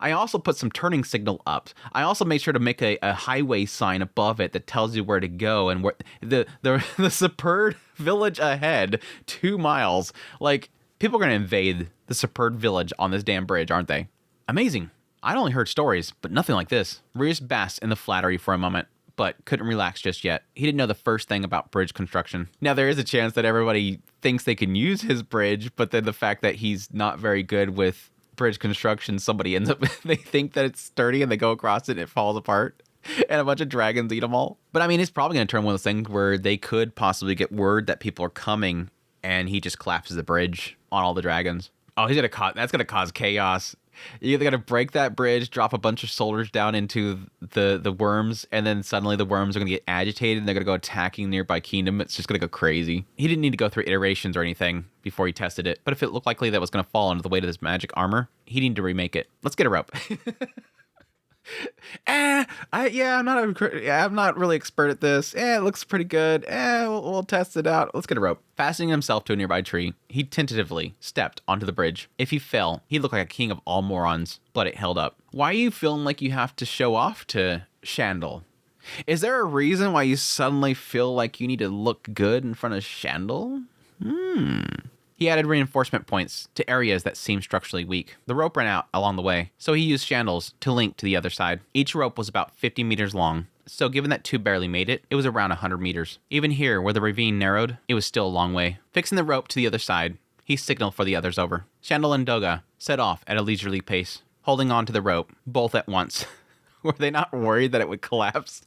also put some turning signal up. I also made sure to make a highway sign above it that tells you where to go and where the superb village ahead, 2 miles. Like, people are going to invade the superb village on this damn bridge, aren't they? Amazing. I'd only heard stories, but nothing like this. Rius basked in the flattery for a moment, but couldn't relax just yet. He didn't know the first thing about bridge construction. Now, there is a chance that everybody thinks they can use his bridge, but then the fact that he's not very good with bridge construction, somebody ends up, they think that it's sturdy and they go across it and it falls apart and a bunch of dragons eat them all. But I mean, it's probably going to turn one of those things where they could possibly get word that people are coming and he just collapses the bridge on all the dragons. Oh, that's going to cause chaos. You either got to break that bridge, drop a bunch of soldiers down into the worms, and then suddenly the worms are going to get agitated and they're going to go attacking nearby kingdom. It's just going to go crazy. He didn't need to go through iterations or anything before he tested it, but if it looked likely that was going to fall under the weight of this magic armor, he needed to remake it. Let's get a rope. I'm not really expert at this. It looks pretty good. We'll test it out. Let's get a rope. Fastening himself to a nearby tree, he tentatively stepped onto the bridge. If he fell, he'd look like a king of all morons, but it held up. Why are you feeling like you have to show off to Shandel? Is there a reason why you suddenly feel like you need to look good in front of Shandel? He added reinforcement points to areas that seemed structurally weak. The rope ran out along the way, so he used Shandels to link to the other side. Each rope was about 50 meters long, so given that 2 barely made it, it was around 100 meters. Even here, where the ravine narrowed, it was still a long way. Fixing the rope to the other side, he signaled for the others over. Shandel and Doga set off at a leisurely pace, holding on to the rope, both at once. Were they not worried that it would collapse?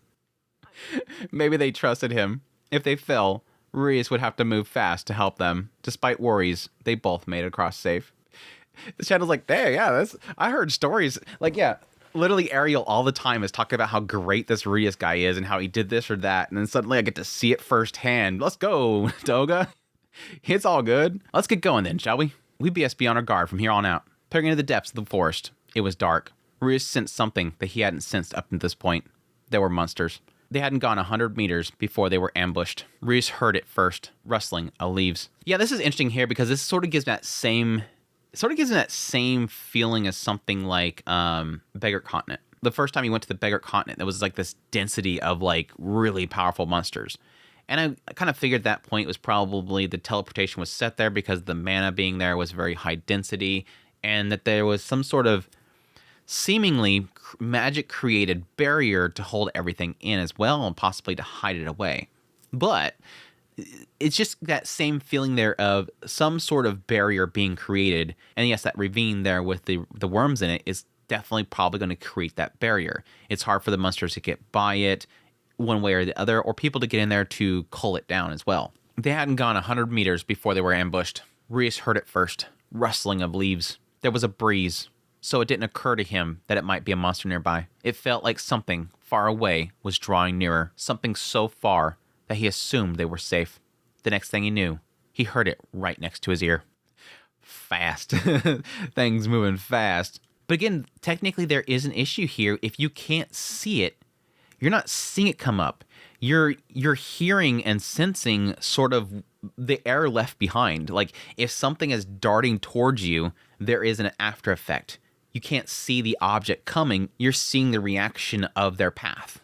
Maybe they trusted him. If they fell, Rius would have to move fast to help them. Despite worries, they both made it across safe. The Shadow's like, dang, yeah, I heard stories. Like, yeah, literally Ariel all the time is talking about how great this Rius guy is and how he did this or that. And then suddenly I get to see it firsthand. Let's go, Doga. It's all good. Let's get going then, shall we? We best be on our guard from here on out. Peering into the depths of the forest, it was dark. Rius sensed something that he hadn't sensed up to this point. There were monsters. They hadn't gone 100 meters before they were ambushed. Rius heard it first, rustling of leaves. Yeah, this is interesting here because this sort of gives that same feeling as something like Beggar Continent. The first time you went to the Beggar Continent, there was like this density of like really powerful monsters. And I kind of figured that point was probably the teleportation was set there because the mana being there was very high density and that there was some sort of seemingly magic created barrier to hold everything in as well and possibly to hide it away. But it's just that same feeling there of some sort of barrier being created. And yes, that ravine there with the worms in it is definitely probably going to create that barrier. It's hard for the monsters to get by it one way or the other, or people to get in there to cull it down as well. They hadn't gone 100 meters before they were ambushed. Rius heard it first, rustling of leaves. There was a breeze, so it didn't occur to him that it might be a monster nearby. It felt like something far away was drawing nearer, something so far that he assumed they were safe. The next thing he knew, he heard it right next to his ear. Fast. Things moving fast. But again, technically there is an issue here. If you can't see it, you're not seeing it come up. You're hearing and sensing sort of the air left behind. Like if something is darting towards you, there is an after effect. You can't see the object coming. You're seeing the reaction of their path.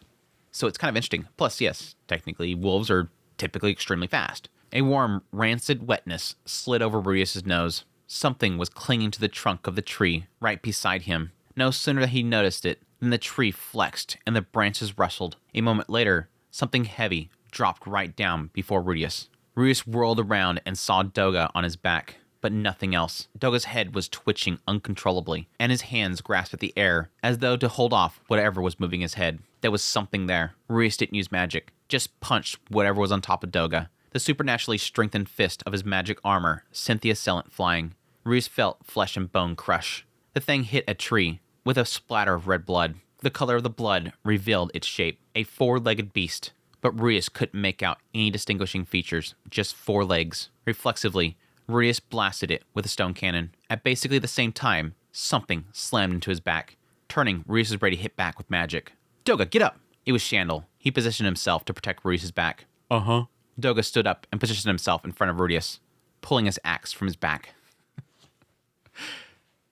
So it's kind of interesting. Plus, yes, technically wolves are typically extremely fast. A warm, rancid wetness slid over Rius' nose. Something was clinging to the trunk of the tree right beside him. No sooner had he noticed it than the tree flexed and the branches rustled. A moment later, something heavy dropped right down before Rius. Rius whirled around and saw Doga on his back. but nothing else. Doga's head was twitching uncontrollably, and his hands grasped at the air, as though to hold off whatever was moving his head. There was something there. Ruiz didn't use magic, just punched whatever was on top of Doga. The supernaturally strengthened fist of his magic armor sent the assailant flying. Ruiz felt flesh and bone crush. The thing hit a tree, with a splatter of red blood. The color of the blood revealed its shape, a four-legged beast. But Ruiz couldn't make out any distinguishing features, just 4 legs. Reflexively, Ruiz blasted it with a stone cannon. At basically the same time, something slammed into his back. Turning, Ruiz was ready to hit back with magic. Doga, get up! It was Shandel. He positioned himself to protect Ruiz's back. Uh-huh. Doga stood up and positioned himself in front of Rudius, pulling his axe from his back.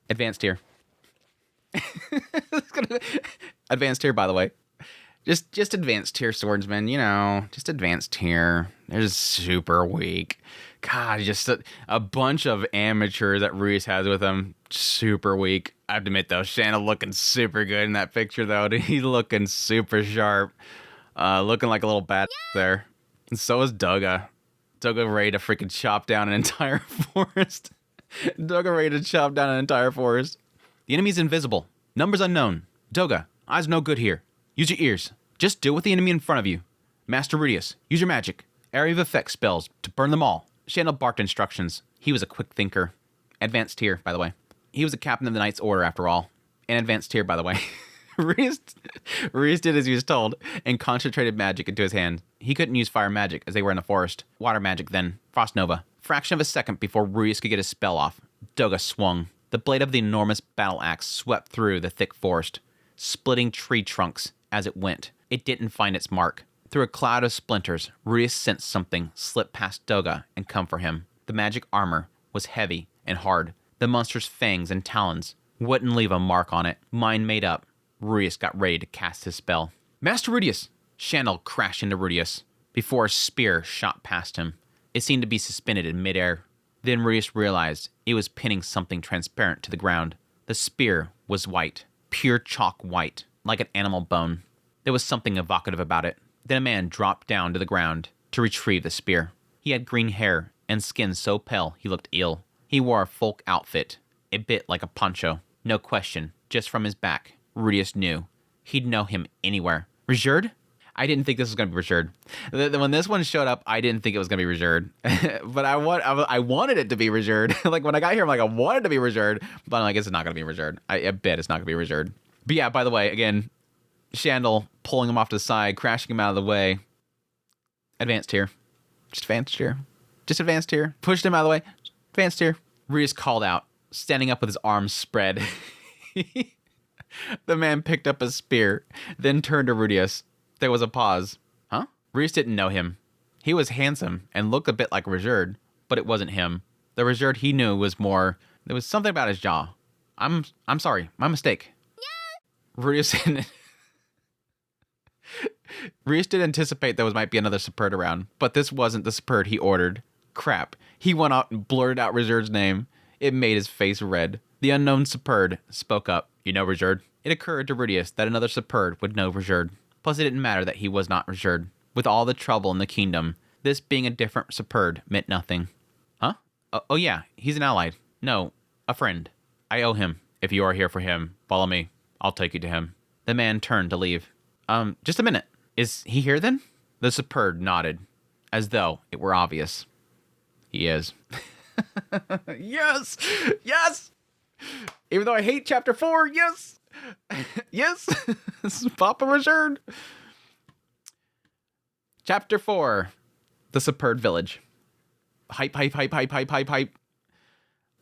Advanced tier. Advanced tier, by the way. Just advanced tier swordsmen, just advanced tier. They're just super weak. God, just a bunch of amateurs that Ruiz has with him. Super weak. I have to admit, though, Shanna looking super good in that picture, though. He's looking super sharp. Looking like a little bat there. And so is Doga. Doga ready to freaking chop down an entire forest. Doga ready to chop down an entire forest. The enemy's invisible. Numbers unknown. Doga, eyes no good here. Use your ears. Just deal with the enemy in front of you. Master Rudius, use your magic. Area of effect spells to burn them all. Shandel barked instructions. He was a quick thinker. Advanced tier, by the way. He was a captain of the Knight's Order, after all. An advanced tier, by the way. Ruiz did as he was told and concentrated magic into his hand. He couldn't use fire magic as they were in the forest. Water magic then. Frost Nova. Fraction of a second before Ruiz could get his spell off, Doga swung. The blade of the enormous battle axe swept through the thick forest, splitting tree trunks as it went. It didn't find its mark. Through a cloud of splinters, Ruiz sensed something slip past Doga and come for him. The magic armor was heavy and hard. The monster's fangs and talons wouldn't leave a mark on it. Mind made up, Ruiz got ready to cast his spell. Master Rudius! Shandel crashed into Rudius before a spear shot past him. It seemed to be suspended in midair. Then Rudius realized it was pinning something transparent to the ground. The spear was white, pure chalk white, like an animal bone. There was something evocative about it. Then a man dropped down to the ground to retrieve the spear. He had green hair and skin so pale he looked ill. He wore a folk outfit, a bit like a poncho. No question, just from his back, Rudius knew. He'd know him anywhere. Rijerd? I didn't think this was going to be Rijerd. When this one showed up, I didn't think it was going to be Rijerd. But I wanted it to be Rijerd. Like, when I got here, I'm like, I wanted to be Rijerd. But I'm like, it's not going to be Rijerd. I bet it's not going to be Rijerd. But yeah, by the way, again, Shandel pulling him off to the side, crashing him out of the way. Advanced tier. Just advanced tier. Just advanced tier. Pushed him out of the way. Advanced tier. Rudius called out, standing up with his arms spread. The man picked up a spear, then turned to Rudius. There was a pause. Huh? Rudius didn't know him. He was handsome and looked a bit like Rijerd, but it wasn't him. The Rijerd he knew was more... There was something about his jaw. I'm sorry. My mistake. Yeah. Rudius did anticipate there might be another Superd around, but this wasn't the Superd he ordered. Crap. He went out and blurted out Rijerd's name. It made his face red. The unknown Superd spoke up. You know Rijerd? It occurred to Rudius that another Superd would know Rijerd. Plus, it didn't matter that he was not Rijerd. With all the trouble in the kingdom, this being a different Superd meant nothing. Huh? Oh yeah, he's an ally. No, a friend. I owe him. If you are here for him, follow me. I'll take you to him. The man turned to leave. Just a minute. Is he here then? The Superd nodded, as though it were obvious. He is. Yes! Yes! Even though I hate Chapter 4, yes! Yes! This is Papa Rijerd. Chapter 4. The Superd Village. Hype, hype, hype, hype, hype, hype, hype.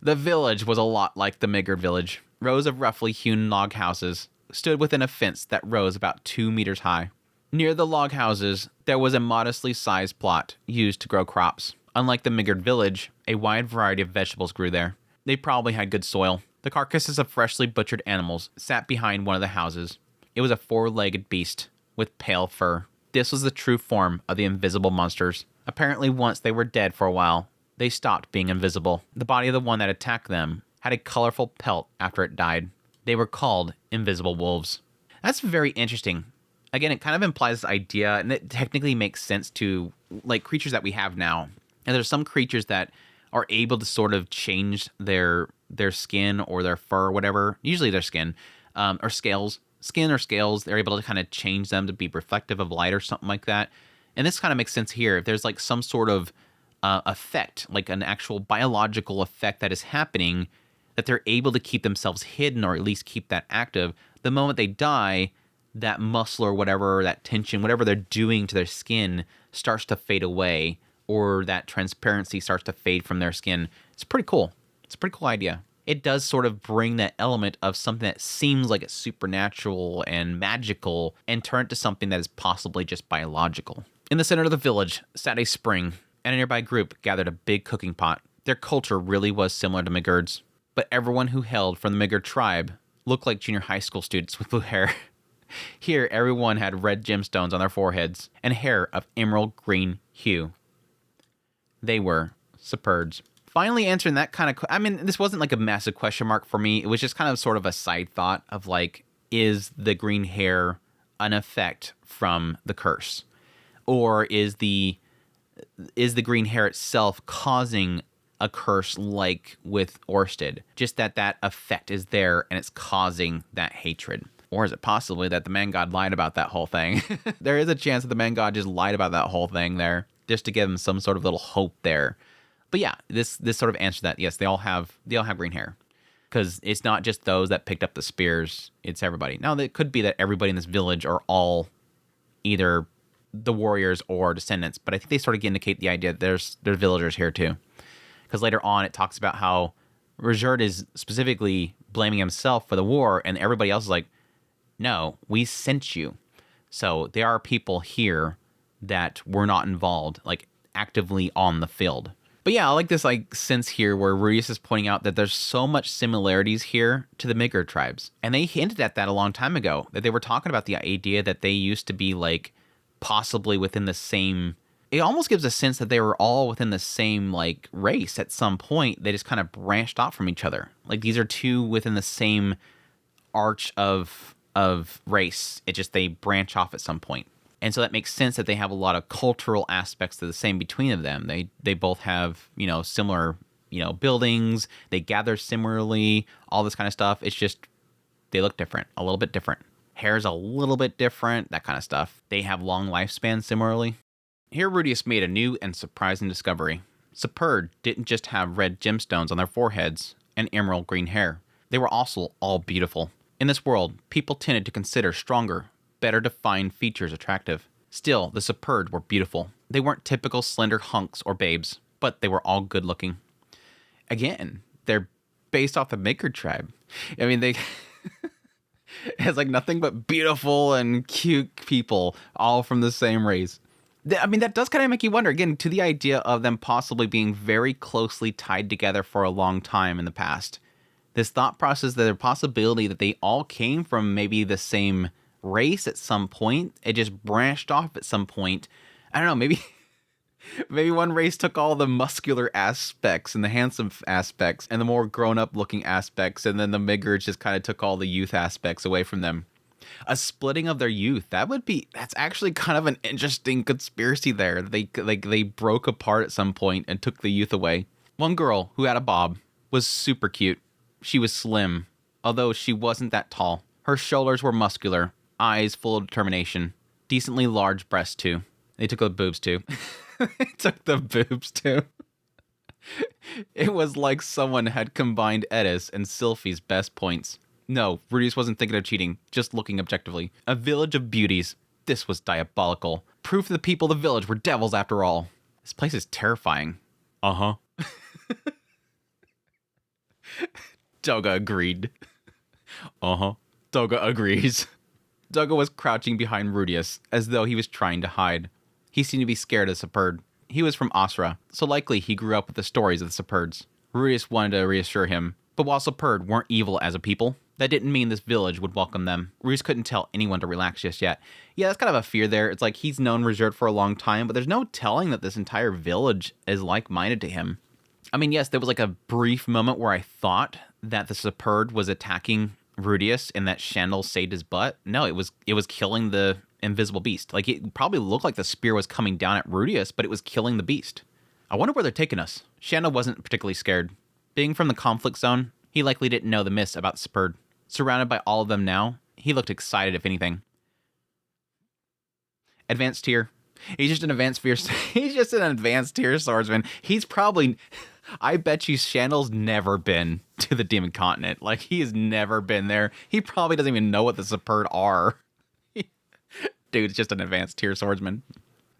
The village was a lot like the Migard village. Rows of roughly hewn log houses stood within a fence that rose about 2 meters high. Near the log houses, there was a modestly sized plot used to grow crops. Unlike the Migard village, a wide variety of vegetables grew there. They probably had good soil. The carcasses of freshly butchered animals sat behind one of the houses. It was a 4-legged beast with pale fur. This was the true form of the invisible monsters. Apparently, once they were dead for a while, they stopped being invisible. The body of the one that attacked them had a colorful pelt after it died. They were called invisible wolves. That's very interesting. Again, it kind of implies this idea, and it technically makes sense to like creatures that we have now. And there's some creatures that are able to sort of change their skin or their fur or whatever, usually their skin, or scales. Skin or scales, they're able to kind of change them to be reflective of light or something like that. And this kind of makes sense here. If there's like some sort of effect, like an actual biological effect that is happening, that they're able to keep themselves hidden or at least keep that active. The moment they die, that muscle or whatever, that tension, whatever they're doing to their skin starts to fade away, or that transparency starts to fade from their skin. It's pretty cool. It's a pretty cool idea. It does sort of bring that element of something that seems like it's supernatural and magical and turn it to something that is possibly just biological. In the center of the village sat a spring, and a nearby group gathered a big cooking pot. Their culture really was similar to Midgard's, but everyone who hailed from the Midgard tribe looked like junior high school students with blue hair. Here, everyone had red gemstones on their foreheads and hair of emerald green hue. They were Superds. Finally answering that kind of... I mean, this wasn't like a massive question mark for me. It was just kind of sort of a side thought of like, is the green hair an effect from the curse? Or is the green hair itself causing a curse like with Orsted? Just that effect is there and it's causing that hatred. Or is it possibly that the man god lied about that whole thing? There is a chance that the man god just lied about that whole thing there, just to give him some sort of little hope there. But yeah, this sort of answers that. Yes, they all have green hair, because it's not just those that picked up the spears; it's everybody. Now, it could be that everybody in this village are all either the warriors or descendants, but I think they sort of indicate the idea that there's villagers here too, because later on it talks about how Rajerd is specifically blaming himself for the war, and everybody else is like, no, we sent you. So there are people here that were not involved, like actively on the field. But yeah, I like this like sense here where Rudius is pointing out that there's so much similarities here to the Midgard tribes. And they hinted at that a long time ago, that they were talking about the idea that they used to be like possibly within the same... It almost gives a sense that they were all within the same like race at some point. They just kind of branched off from each other. Like these are two within the same arch of race. It just, they branch off at some point. And so that makes sense that they have a lot of cultural aspects to the same between them. They both have, similar, buildings. They gather similarly, all this kind of stuff. It's just, they look different, a little bit different. Hair's a little bit different, that kind of stuff. They have long lifespans similarly. Here Rudius made a new and surprising discovery. Superd didn't just have red gemstones on their foreheads and emerald green hair. They were also all beautiful. In this world, people tended to consider stronger, better defined features attractive. Still, the Superd were beautiful. They weren't typical slender hunks or babes, but they were all good looking. Again, they're based off the Midgard tribe. I mean, they... It has like nothing but beautiful and cute people, all from the same race. I mean, that does kind of make you wonder, again, to the idea of them possibly being very closely tied together for a long time in the past. This thought process, that the possibility that they all came from maybe the same race at some point. It just branched off at some point. I don't know, maybe one race took all the muscular aspects and the handsome aspects and the more grown-up looking aspects, and then the Midgards just kind of took all the youth aspects away from them. A splitting of their youth, that's actually kind of an interesting conspiracy there. They broke apart at some point and took the youth away. One girl who had a bob was super cute. She was slim, although she wasn't that tall. Her shoulders were muscular, eyes full of determination, decently large breasts too. They took the boobs too. It was like someone had combined Edis and Sylphie's best points. No, Rudius wasn't thinking of cheating, just looking objectively. A village of beauties. This was diabolical. Proof the people of the village were devils after all. This place is terrifying. Uh-huh. Doga agreed. Uh-huh. Doga agrees. Doga was crouching behind Rudius, as though he was trying to hide. He seemed to be scared of Superd. He was from Asra, so likely he grew up with the stories of the Superds. Rudius wanted to reassure him, but while Superd weren't evil as a people, that didn't mean this village would welcome them. Rudius couldn't tell anyone to relax just yet. Yeah, that's kind of a fear there. It's like he's known Rajerd for a long time, but there's no telling that this entire village is like-minded to him. I mean, yes, there was like a brief moment where I thought that the Superd was attacking Rudius and that Shandel saved his butt. No, it was killing the invisible beast. Like, it probably looked like the spear was coming down at Rudius, but it was killing the beast. I wonder where they're taking us. Shandel wasn't particularly scared. Being from the conflict zone, he likely didn't know the myths about the Spurred. Surrounded by all of them now, he looked excited if anything. Advanced tier. He's just an advanced tier swordsman. He's probably... I bet you Shandel's never been to the Demon Continent. Like, he has never been there. He probably doesn't even know what the Superb are. Dude's just an advanced tier swordsman.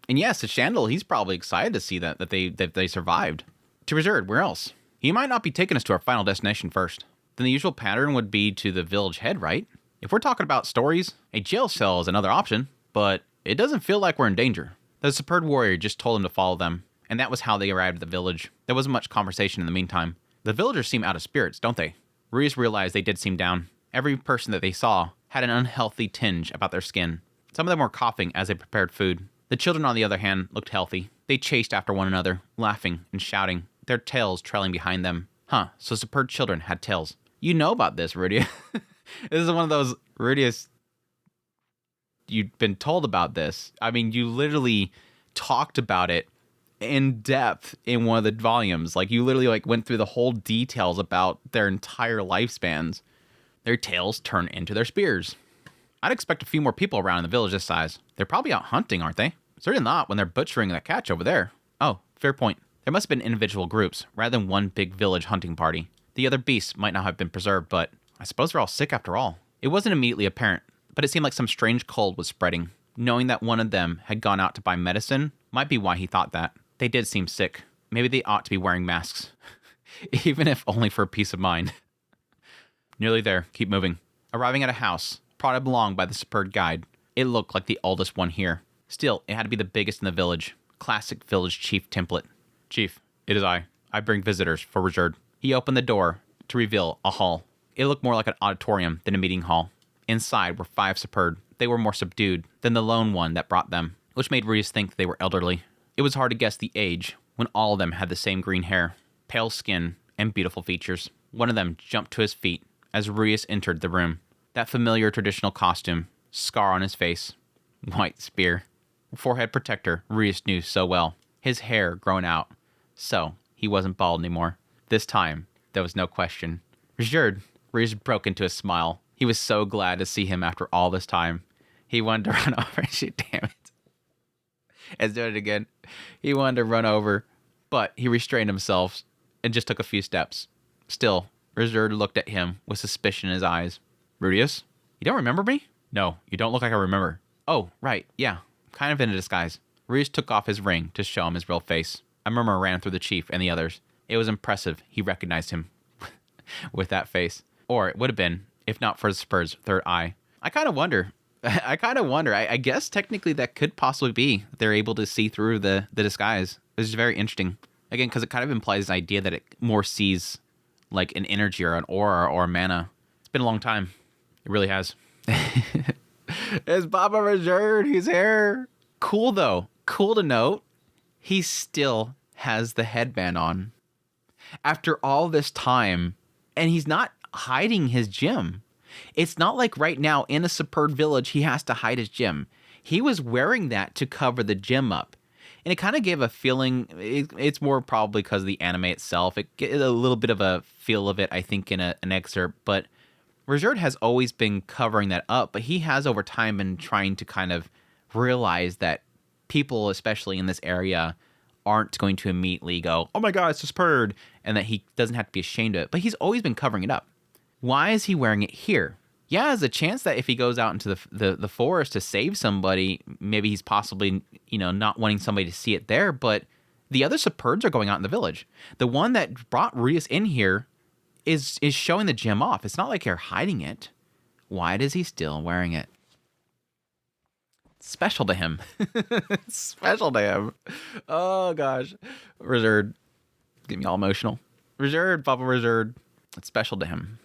And yes, to Shandel, he's probably excited to see that they survived. To Reserved, where else? He might not be taking us to our final destination first. Then the usual pattern would be to the village head, right? If we're talking about stories, a jail cell is another option, but it doesn't feel like we're in danger. The Superb warrior just told him to follow them, and that was how they arrived at the village. There wasn't much conversation in the meantime. The villagers seem out of spirits, don't they? Ruiz realized they did seem down. Every person that they saw had an unhealthy tinge about their skin. Some of them were coughing as they prepared food. The children, on the other hand, looked healthy. They chased after one another, laughing and shouting, their tails trailing behind them. Huh, so Superb children had tails. You know about this, Rudius. This is one of those, Rudius, you've been told about this. I mean, you literally talked about it in depth in one of the volumes. Like, you literally went through the whole details about their entire lifespans. Their tails turn into their spears. I'd expect a few more people around in the village this size. They're probably out hunting, aren't they? Certainly not when they're butchering that catch over there. Oh, fair point. There must have been individual groups, rather than one big village hunting party. The other beasts might not have been preserved, but I suppose they're all sick after all. It wasn't immediately apparent, but it seemed like some strange cold was spreading. Knowing that one of them had gone out to buy medicine might be why he thought that. They did seem sick. Maybe they ought to be wearing masks. Even if only for peace of mind. Nearly there. Keep moving. Arriving at a house, prodded along by the superb guide. It looked like the oldest one here. Still, it had to be the biggest in the village. Classic village chief template. Chief, it is I. I bring visitors for Reserved. He opened the door to reveal a hall. It looked more like an auditorium than a meeting hall. Inside were 5 superb. They were more subdued than the lone one that brought them, which made Reese think they were elderly. It was hard to guess the age when all of them had the same green hair, pale skin, and beautiful features. One of them jumped to his feet as Reese entered the room. That familiar traditional costume, scar on his face, white spear, forehead protector Reese knew so well. His hair grown out, so he wasn't bald anymore. This time, there was no question. Reese broke into a smile. He was so glad to see him after all this time. He wanted to run over. Shit, damn it. Let's do it again. He wanted to run over, but he restrained himself and just took a few steps. Still, Reserved looked at him with suspicion in his eyes. Rudius, you don't remember me? No, you don't look like I remember. Oh, right, yeah, kind of in a disguise. Reese took off his ring to show him his real face. A murmur ran through the chief and the others. It was impressive he recognized him with that face. Or it would have been, if not for Spur's third eye. I kind of wonder. I guess technically that could possibly be they're able to see through the disguise. This is very interesting. Again, because it kind of implies the idea that it more sees like an energy or an aura or a mana. It's been a long time. It really has. It's Baba Reserved. He's here. Cool, though. Cool to note. He still has the headband on. After all this time. And he's not hiding his gem. It's not like right now in a superb village he has to hide his gem. He was wearing that to cover the gem up. And it kind of gave a feeling, it's more probably because of the anime itself. It gets a little bit of a feel of it, I think, in an excerpt. But Reserved has always been covering that up. But he has over time been trying to kind of realize that people, especially in this area, aren't going to immediately go, oh my god, it's superb. And that he doesn't have to be ashamed of it. But he's always been covering it up. Why is he wearing it here? Yeah, there's a chance that if he goes out into the forest to save somebody, maybe he's possibly, not wanting somebody to see it there, but the other Superbs are going out in the village. The one that brought Rias in here is showing the gem off. It's not like they're hiding it. Why is he still wearing it? Special to him. Special to him. Oh, gosh. Reserved. Get me all emotional. Reserved, Papa Reserved. It's special to him.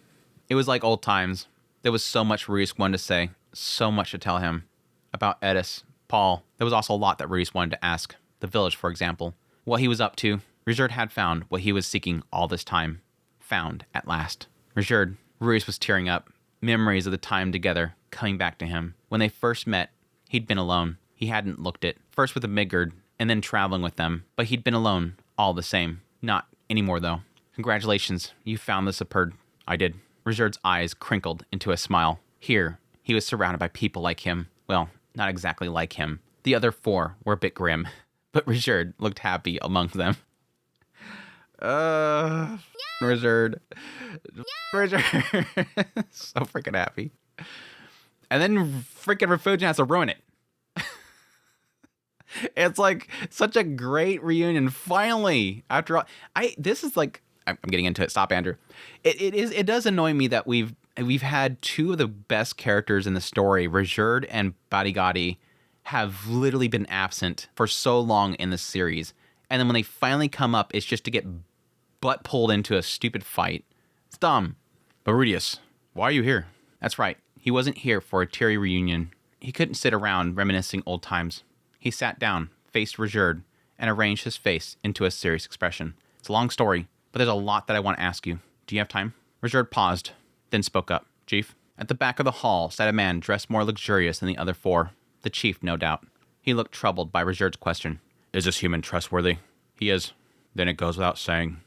It was like old times. There was so much Reese wanted to say, so much to tell him about Edis, Paul. There was also a lot that Reese wanted to ask. The village, for example. What he was up to. Reserved had found what he was seeking all this time. Found at last. Reserved, Reese was tearing up. Memories of the time together coming back to him. When they first met, he'd been alone. He hadn't looked it. First with the Midgard, and then traveling with them. But he'd been alone. All the same. Not anymore, though. Congratulations, you found the superb. I did. Rizurd's eyes crinkled into a smile. Here, he was surrounded by people like him. Well, not exactly like him. The other 4 were a bit grim, but Rizurd looked happy among them. Rizurd. Rizurd. So freaking happy. And then freaking Refugio has to ruin it. It's like such a great reunion. Finally, after all, this is like, I'm getting into it. Stop, Andrew. It does annoy me that we've had 2 of the best characters in the story, Rizurd and Barigadi, have literally been absent for so long in the series. And then when they finally come up, it's just to get butt pulled into a stupid fight. It's dumb. But Rudius, why are you here? That's right. He wasn't here for a teary reunion. He couldn't sit around reminiscing old times. He sat down, faced Rizurd, and arranged his face into a serious expression. It's a long story, but there's a lot that I want to ask you. Do you have time? Rizurd paused, then spoke up. Chief? At the back of the hall sat a man dressed more luxurious than the other 4. The chief, no doubt. He looked troubled by Rizurd's question. Is this human trustworthy? He is. Then it goes without saying.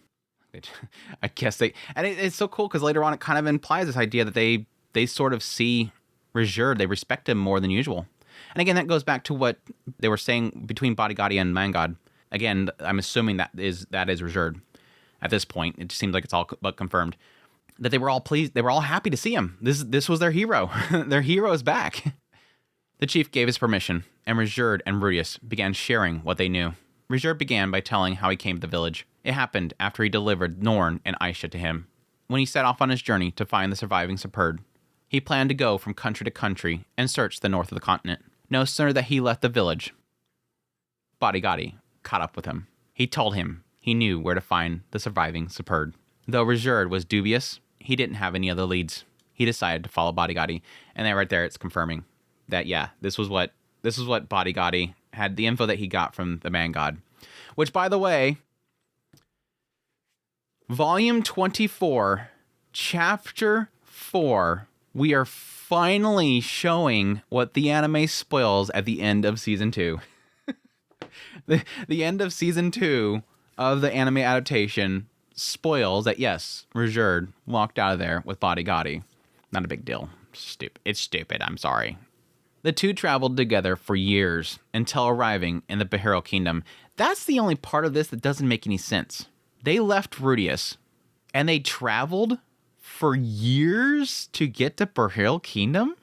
I guess they... And it's so cool because later on it kind of implies this idea that they sort of see Rizurd, they respect him more than usual. And again, that goes back to what they were saying between Barigadi and Mangad. Again, I'm assuming that is Rizurd. At this point, it seems like it's all but confirmed. That they were all pleased, they were all happy to see him. This was their hero. Their hero is back. The chief gave his permission, and Rizurd and Rudius began sharing what they knew. Rizurd began by telling how he came to the village. It happened after he delivered Norn and Aisha to him. When he set off on his journey to find the surviving Superb, he planned to go from country to country and search the north of the continent. No sooner that he left the village, Barigadi caught up with him. He told him he knew where to find the surviving Superb. Though Rizurd was dubious, he didn't have any other leads. He decided to follow Barigadi, and then right there it's confirming that, yeah, this was what Barigadi had, the info that he got from the man god. Which, by the way, Volume 24, Chapter 4, we are finally showing what the anime spoils at the end of Season 2. The end of Season 2 of the anime adaptation spoils that, yes, Rizurd walked out of there with Barigadi. Not a big deal. Stupid. It's stupid. I'm sorry. The two traveled together for years until arriving in the Behiro Kingdom. That's the only part of this that doesn't make any sense. They left Rudius, and they traveled for years to get to Behiro Kingdom?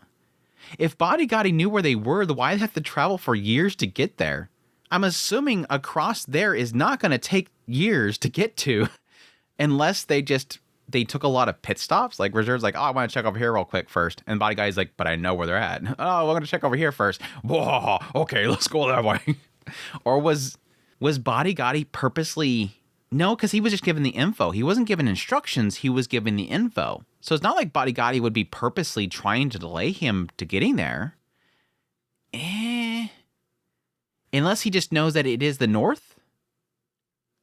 If Barigadi knew where they were, then why did they have to travel for years to get there? I'm assuming across there is not going to take years to get to, unless they took a lot of pit stops. Like Rizurd's like, oh, I want to check over here real quick first. And Barigadi's like, but I know where they're at. Oh, we're going to check over here first. Whoa, okay, let's go that way. Or was Barigadi purposely... No, because he was just given the info. He wasn't given instructions. He was given the info. So it's not like Barigadi would be purposely trying to delay him to getting there. Unless he just knows that it is the north?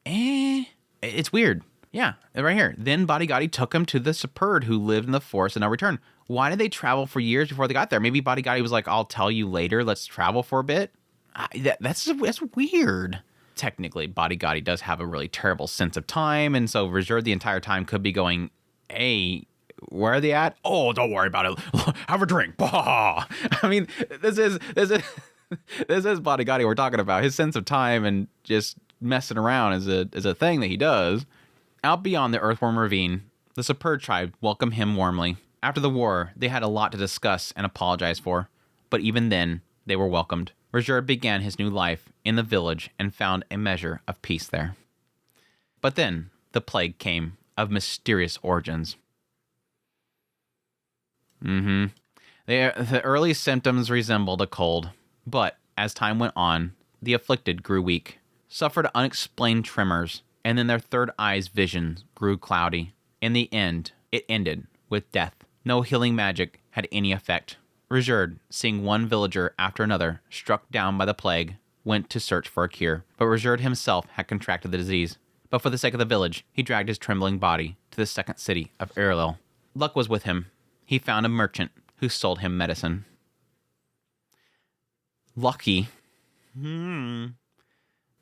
It's weird. Yeah, right here. Then Barigadi took him to the Superb who lived in the forest and no return. Why did they travel for years before they got there? Maybe Barigadi was like, I'll tell you later. Let's travel for a bit. That's weird. Technically, Barigadi does have a really terrible sense of time, and so Rizurd the entire time could be going, hey, where are they at? Oh, don't worry about it. Have a drink. Bah! I mean, this is Barigadi we're talking about. His sense of time and just messing around is a thing that he does. Out beyond the Earthworm Ravine, the Superb tribe welcomed him warmly. After the war, they had a lot to discuss and apologize for, but even then, they were welcomed. Rizurd began his new life in the village and found a measure of peace there. But then, the plague came of mysterious origins. The early symptoms resembled a cold, but as time went on, the afflicted grew weak, suffered unexplained tremors, and then their third eye's vision grew cloudy. In the end, it ended with death. No healing magic had any effect. Rizurd, seeing one villager after another struck down by the plague, went to search for a cure. But Rizurd himself had contracted the disease. But for the sake of the village, he dragged his trembling body to the second city of Irilil. Luck was with him. He found a merchant who sold him medicine. Lucky.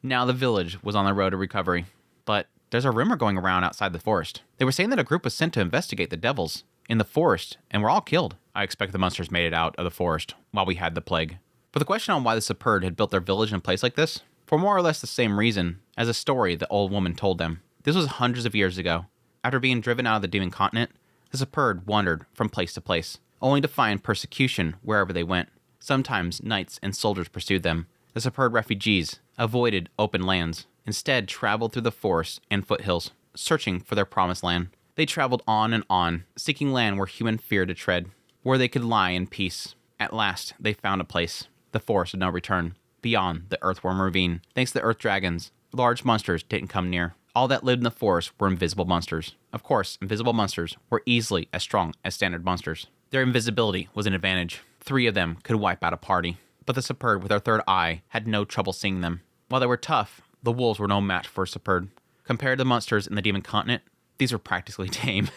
Now the village was on the road to recovery, but there's a rumor going around outside the forest. They were saying that a group was sent to investigate the devils in the forest and were all killed. I expect the monsters made it out of the forest while we had the plague. But the question on why the Superd had built their village in a place like this, for more or less the same reason as a story the old woman told them. This was hundreds of years ago. After being driven out of the demon continent, the Superd wandered from place to place, only to find persecution wherever they went. Sometimes knights and soldiers pursued them. The Superd refugees avoided open lands, instead traveled through the forests and foothills, searching for their promised land. They traveled on, seeking land where human feared to tread, where they could lie in peace. At last, they found a place, the forest of no return, beyond the Earthworm Ravine. Thanks to the Earth Dragons, large monsters didn't come near. All that lived in the forest were invisible monsters. Of course, invisible monsters were easily as strong as standard monsters. Their invisibility was an advantage. 3 of them could wipe out a party. But the Superd with their third eye had no trouble seeing them. While they were tough, the wolves were no match for a Superd. Compared to the monsters in the demon continent, these were practically tame.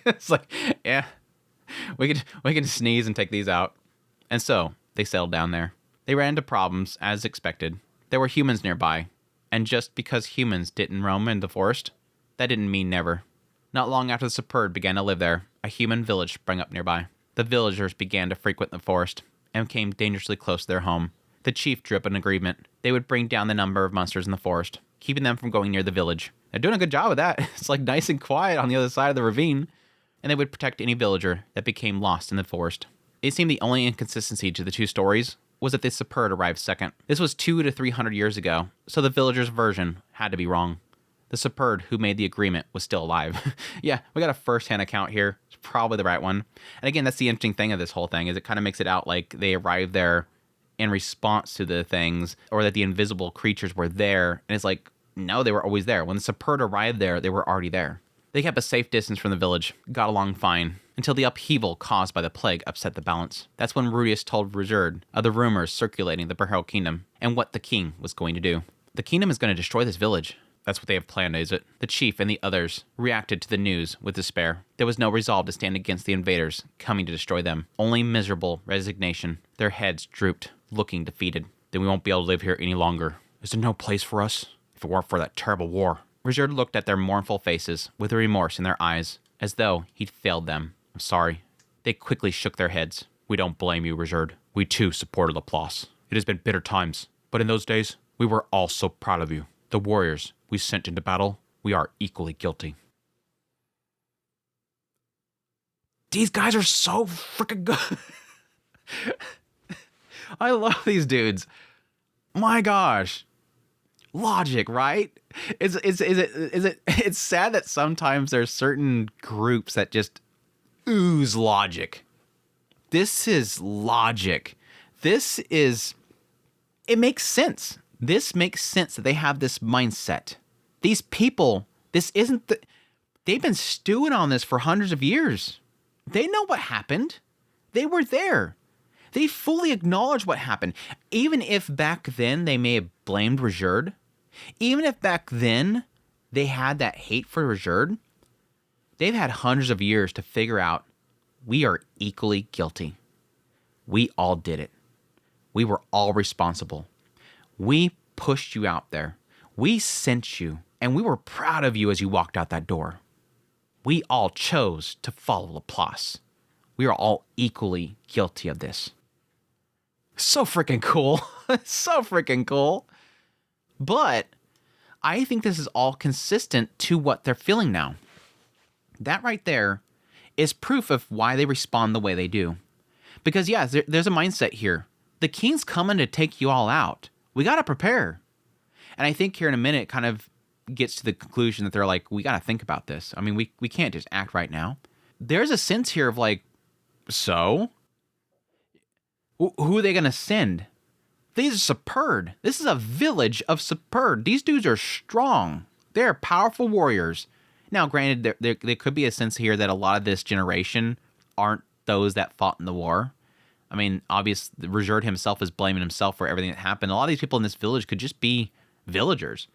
It's like, yeah, we can sneeze and take these out. And so, they settled down there. They ran into problems, as expected. There were humans nearby. And just because humans didn't roam in the forest, that didn't mean never. Not long after the Superd began to live there, a human village sprang up nearby. The villagers began to frequent the forest and came dangerously close to their home. The chief drew up an agreement. They would bring down the number of monsters in the forest, keeping them from going near the village. They're doing a good job of that. It's like nice and quiet on the other side of the ravine. And they would protect any villager that became lost in the forest. It seemed the only inconsistency to the 2 stories was that the Superd arrived second. This was 200 to 300 years ago, so the villagers' version had to be wrong. The Superd who made the agreement was still alive. Yeah, we got a first-hand account here. It's probably the right one. And again, that's the interesting thing of this whole thing, is it kind of makes it out like they arrived there in response to the things, or that the invisible creatures were there. And it's like, no, they were always there. When the Superd arrived there, they were already there. They kept a safe distance from the village, got along fine, until the upheaval caused by the plague upset the balance. That's when Rudius told Rizard of the rumors circulating the Berhel Kingdom, and what the king was going to do. The kingdom is going to destroy this village. That's what they have planned, is it? The chief and the others reacted to the news with despair. There was no resolve to stand against the invaders coming to destroy them. Only miserable resignation. Their heads drooped, looking defeated. Then we won't be able to live here any longer. Is there no place for us? If it weren't for that terrible war. Rizard looked at their mournful faces with remorse in their eyes, as though he'd failed them. I'm sorry. They quickly shook their heads. We don't blame you, Rizard. We too supported Laplace. It has been bitter times, but in those days, we were all so proud of you. The warriors we sent into battle, we are equally guilty. These guys are so freaking good. I love these dudes. My gosh. Logic, right? It's sad that sometimes there's certain groups that just ooze logic. This is logic. It makes sense. This makes sense that they have this mindset. These people, they've been stewing on this for hundreds of years. They know what happened. They were there. They fully acknowledge what happened. Even if back then they may have blamed Rizard, even if back then they had that hate for Rizard, they've had hundreds of years to figure out we are equally guilty. We all did it. We were all responsible. We pushed you out there. We sent you, and we were proud of you as you walked out that door. We all chose to follow Laplace. We are all equally guilty of this. So freaking cool. So freaking cool. But I think this is all consistent to what they're feeling now. That right there is proof of why they respond the way they do. Because, yeah, there's a mindset here. The king's coming to take you all out. We got to prepare. And I think here in a minute it kind of gets to the conclusion that they're like, we got to think about this. I mean, we can't just act right now. There's a sense here of like, so? Who are they going to send? These are Superd. This is a village of Superd. These dudes are strong. They're powerful warriors. Now, granted, there could be a sense here that a lot of this generation aren't those that fought in the war. I mean, obviously, Rizard himself is blaming himself for everything that happened. A lot of these people in this village could just be villagers.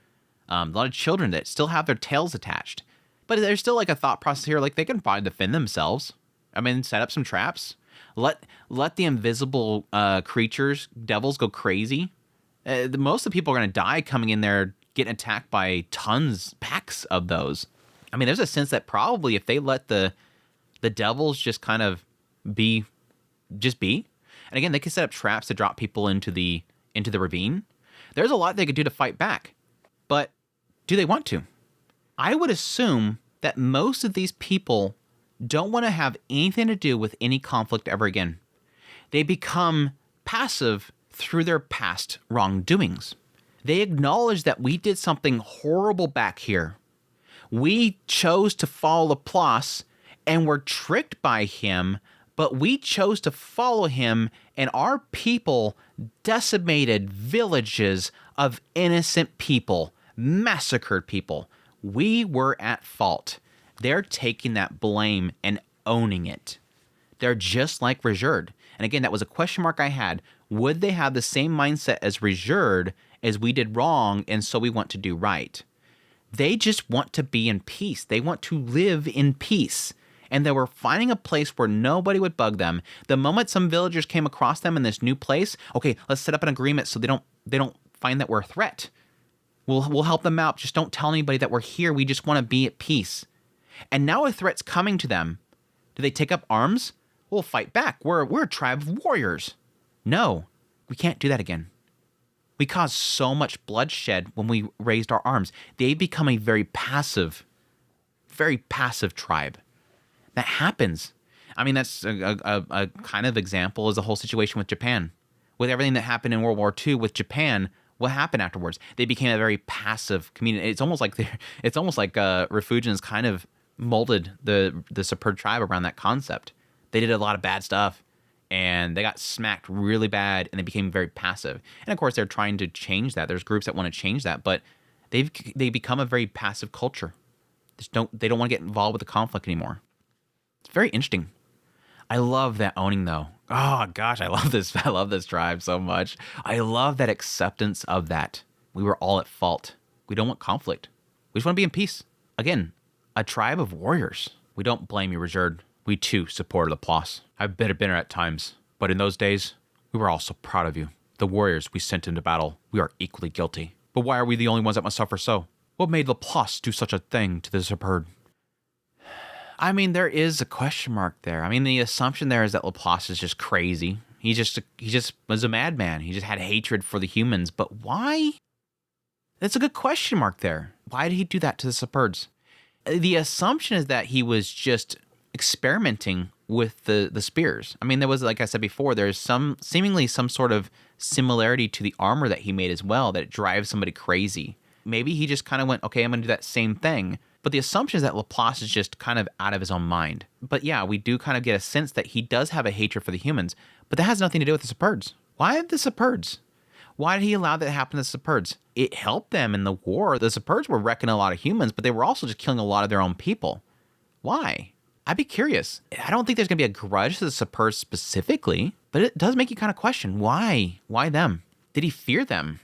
A lot of children that still have their tails attached. But there's still like a thought process here, like they can probably defend themselves. I mean, set up some traps. Let the invisible creatures, devils, go crazy. Most of the people are going to die coming in there, getting attacked by packs of those. I mean, there's a sense that probably if they let the devils just kind of be, and again, they could set up traps to drop people into the ravine. There's a lot they could do to fight back, but do they want to? I would assume that most of these people don't want to have anything to do with any conflict ever again. They become passive through their past wrongdoings. They acknowledge that we did something horrible back here. We chose to follow Laplace and were tricked by him, but we chose to follow him, and our people decimated villages of innocent people, massacred people. We were at fault. They're taking that blame and owning it. They're just like Regerd. And again, that was a question mark I had. Would they have the same mindset as Regerd as we did wrong, and so we want to do right? They just want to be in peace. They want to live in peace. And they were finding a place where nobody would bug them. The moment some villagers came across them in this new place, okay, let's set up an agreement so they don't find that we're a threat. We'll help them out. Just don't tell anybody that we're here. We just want to be at peace. And now a threat's coming to them. Do they take up arms? We'll fight back. We're a tribe of warriors. No, we can't do that again. We caused so much bloodshed when we raised our arms. They become a very passive tribe. That happens. I mean, that's a kind of example is the whole situation with Japan. With everything that happened in World War II with Japan, what happened afterwards? They became a very passive community. It's almost like Refugians kind of molded the Superb tribe around that concept. They did a lot of bad stuff, and they got smacked really bad, and they became very passive. And of course, they're trying to change that. There's groups that want to change that, but they become a very passive culture. They don't want to get involved with the conflict anymore. It's very interesting. I love that owning, though. Oh gosh, I love this. I love this tribe so much. I love that acceptance of that. We were all at fault. We don't want conflict. We just want to be in peace. Again, a tribe of warriors. We don't blame you, Regerd. We too supported Laplace. I've been bitter at times, but in those days, we were all so proud of you. The warriors we sent into battle, we are equally guilty. But why are we the only ones that must suffer so? What made Laplace do such a thing to the Superb? I mean, there is a question mark there. I mean, the assumption there is that Laplace is just crazy. He just was a madman. He just had hatred for the humans. But why? That's a good question mark there. Why did he do that to the Superbs? The assumption is that he was just experimenting with the spears. I mean, there was, like I said before, there's seemingly some sort of similarity to the armor that he made as well, that it drives somebody crazy. Maybe he just kind of went, okay, I'm going to do that same thing. But the assumption is that Laplace is just kind of out of his own mind. But yeah, we do kind of get a sense that he does have a hatred for the humans, but that has nothing to do with the Superbs. Why the Superbs? Why did he allow that to happen to the Superbs? It helped them in the war. The Superbs were wrecking a lot of humans, but they were also just killing a lot of their own people. Why? I'd be curious. I don't think there's going to be a grudge to the Superbs specifically, but it does make you kind of question, why? Why them? Did he fear them?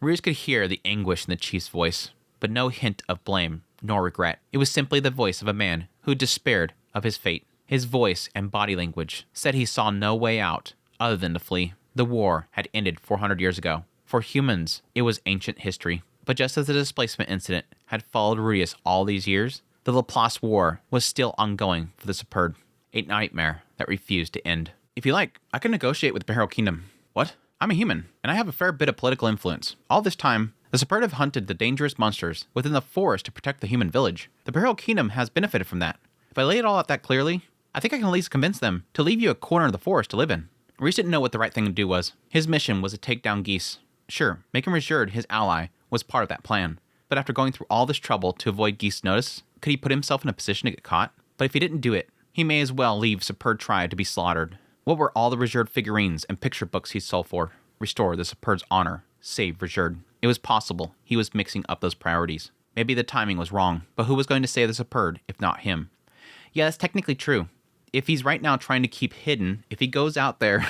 Readers could hear the anguish in the chief's voice, but no hint of blame nor regret. It was simply the voice of a man who despaired of his fate. His voice and body language said he saw no way out other than to flee. The war had ended 400 years ago. For humans, it was ancient history. But just as the displacement incident had followed Rudius all these years, the Laplace War was still ongoing for the Superb, a nightmare that refused to end. If you like, I can negotiate with the Imperial Kingdom. What? I'm a human, and I have a fair bit of political influence. All this time, the Superb have hunted the dangerous monsters within the forest to protect the human village. The Imperial Kingdom has benefited from that. If I lay it all out that clearly, I think I can at least convince them to leave you a corner of the forest to live in. Reese didn't know what the right thing to do was. His mission was to take down Geese. Sure, making Regerd his ally was part of that plan. But after going through all this trouble to avoid Geese's notice, could he put himself in a position to get caught? But if he didn't do it, he may as well leave Superb tribe to be slaughtered. What were all the Regerd figurines and picture books he sold for? Restore the Superb's honor. Save Regerd. It was possible he was mixing up those priorities. Maybe the timing was wrong, but who was going to save the Superb if not him? Yeah, that's technically true. If he's right now trying to keep hidden, if he goes out there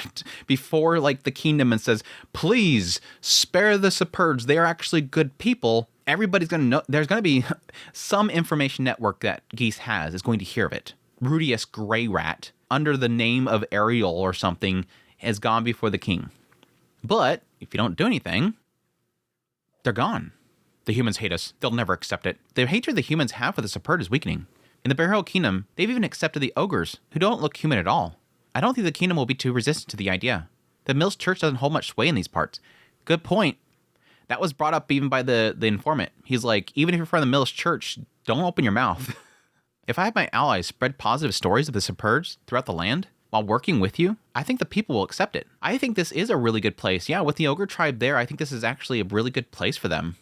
before like the kingdom and says, please spare the Superbs, they are actually good people, everybody's going to know. There's going to be some information network that Geese has is going to hear of it. Rudius Grey Rat, under the name of Ariel or something, has gone before the king. But if you don't do anything, they're gone. The humans hate us. They'll never accept it. The hatred the humans have for the Superb is weakening. In the Burial Kingdom, they've even accepted the ogres, who don't look human at all. I don't think the kingdom will be too resistant to the idea. The Mills Church doesn't hold much sway in these parts. Good point. That was brought up even by the informant. He's like, even if you're from the Mills Church, don't open your mouth. If I have my allies spread positive stories of the Superbs throughout the land while working with you, I think the people will accept it. I think this is a really good place. Yeah, with the ogre tribe there, I think this is actually a really good place for them.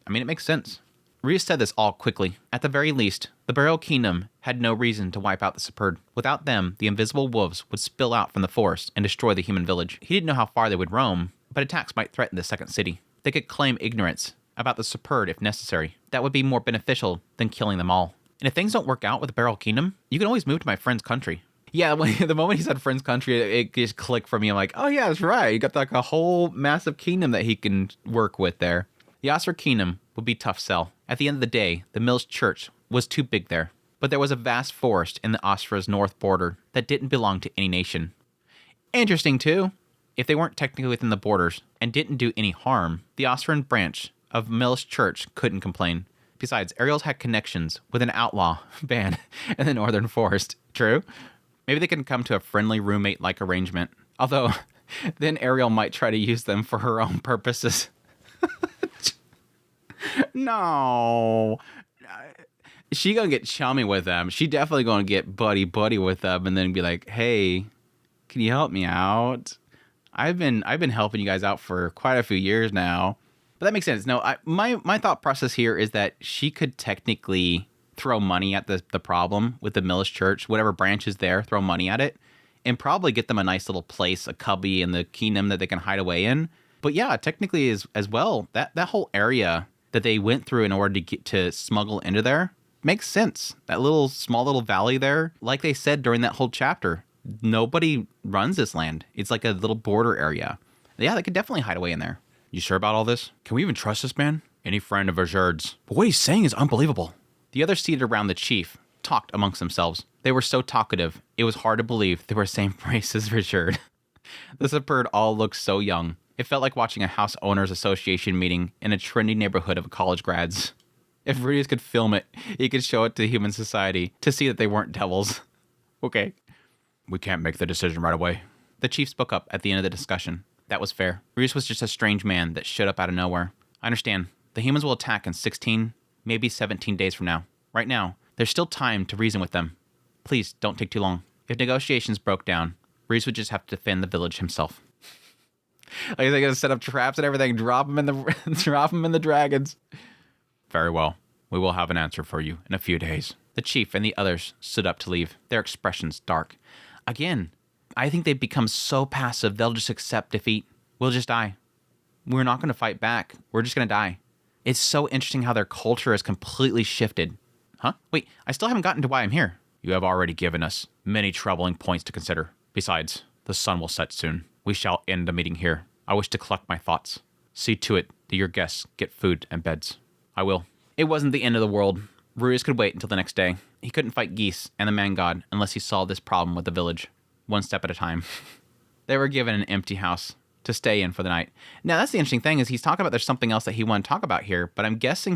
I mean, it makes sense. Rhea said this all quickly. At the very least, the Burial Kingdom had no reason to wipe out the Superb. Without them, the invisible wolves would spill out from the forest and destroy the human village. He didn't know how far they would roam, but attacks might threaten the second city. They could claim ignorance about the Superb if necessary. That would be more beneficial than killing them all. And if things don't work out with the Burial Kingdom, you can always move to my friend's country. Yeah, the moment he said friend's country, it just clicked for me. I'm like, oh yeah, that's right. You got like a whole massive kingdom that he can work with there. The Osra Kingdom would be tough sell. At the end of the day, the Mills Church was too big there. But there was a vast forest in the Osra's north border that didn't belong to any nation. Interesting too. If they weren't technically within the borders and didn't do any harm, the Osran branch of Mills Church couldn't complain. Besides, Ariel's had connections with an outlaw band in the northern forest. True? Maybe they can come to a friendly roommate-like arrangement. Although, then Ariel might try to use them for her own purposes. No. She gonna get chummy with them. She definitely gonna get buddy with them and then be like, hey, can you help me out? I've been helping you guys out for quite a few years now. But that makes sense. No, my thought process here is that she could technically throw money at the problem with the Mills Church, whatever branch is there, throw money at it, and probably get them a nice little place, a cubby in the kingdom that they can hide away in. But yeah, technically as well, that whole area that they went through in order to get to smuggle into there makes sense. That small little valley there, like they said during that whole chapter, nobody runs this land. It's like a little border area. Yeah, they could definitely hide away in there. You sure about all this? Can we even trust this man? Any friend of Richard's? But what he's saying is unbelievable. The others seated around the chief talked amongst themselves. They were so talkative, it was hard to believe they were the same race as Richard. The Superb all looked so young. It felt like watching a house owners association meeting in a trendy neighborhood of college grads. If Rudius could film it, he could show it to human society to see that they weren't devils. Okay. We can't make the decision right away. The chief spoke up at the end of the discussion. That was fair. Rudius was just a strange man that showed up out of nowhere. I understand. The humans will attack in 16, maybe 17 days from now. Right now, there's still time to reason with them. Please, don't take too long. If negotiations broke down, Rudius would just have to defend the village himself. Like they're gonna set up traps and everything, drop them in the dragons. Very well. We will have an answer for you in a few days. The chief and the others stood up to leave, their expressions dark. Again, I think they've become so passive they'll just accept defeat. We'll just die. We're not going to fight back. We're just going to die. It's so interesting how their culture has completely shifted. Huh? Wait, I still haven't gotten to why I'm here. You have already given us many troubling points to consider. Besides, the sun will set soon. We shall end the meeting here. I wish to collect my thoughts. See to it that your guests get food and beds. I will. It wasn't the end of the world. Rudius could wait until the next day. He couldn't fight Geese and the man god unless he solved this problem with the village. One step at a time. They were given an empty house to stay in for the night. Now, that's the interesting thing is he's talking about there's something else that he wanted to talk about here, but I'm guessing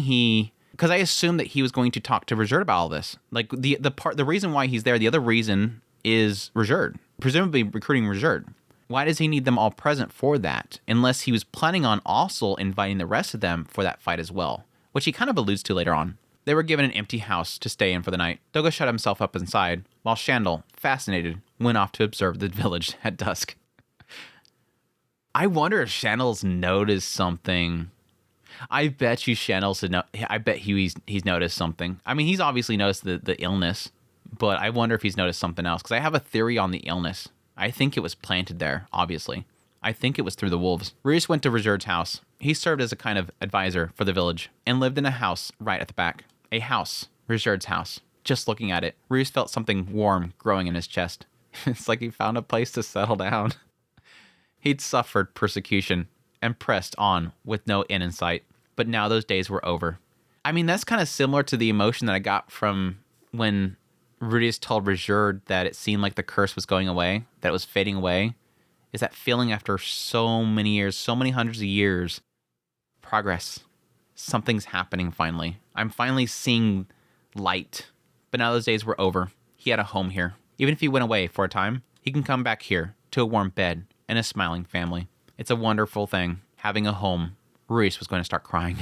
because I assumed that he was going to talk to Richard about all this. Like the reason why he's there, the other reason is Richard, presumably recruiting Richard. Why does he need them all present for that? Unless he was planning on also inviting the rest of them for that fight as well, which he kind of alludes to later on. They were given an empty house to stay in for the night. Doga shut himself up inside, while Shandel, fascinated, went off to observe the village at dusk. I wonder if Shandel's noticed something. I bet you I bet he's noticed something. I mean, he's obviously noticed the illness, but I wonder if he's noticed something else, because I have a theory on the illness. I think it was planted there, obviously. I think it was through the wolves. Reese went to Richard's house. He served as a kind of advisor for the village and lived in a house right at the back. A house. Richard's house. Just looking at it, Reese felt something warm growing in his chest. It's like he found a place to settle down. He'd suffered persecution and pressed on with no end in sight, but now those days were over. I mean, that's kind of similar to the emotion that I got from when Rudius told Richard that it seemed like the curse was going away, that it was fading away, is that feeling after so many years, so many hundreds of years. Progress. Something's happening finally. I'm finally seeing light. But now those days were over. He had a home here. Even if he went away for a time, he can come back here to a warm bed and a smiling family. It's a wonderful thing, having a home. Ruiz was going to start crying.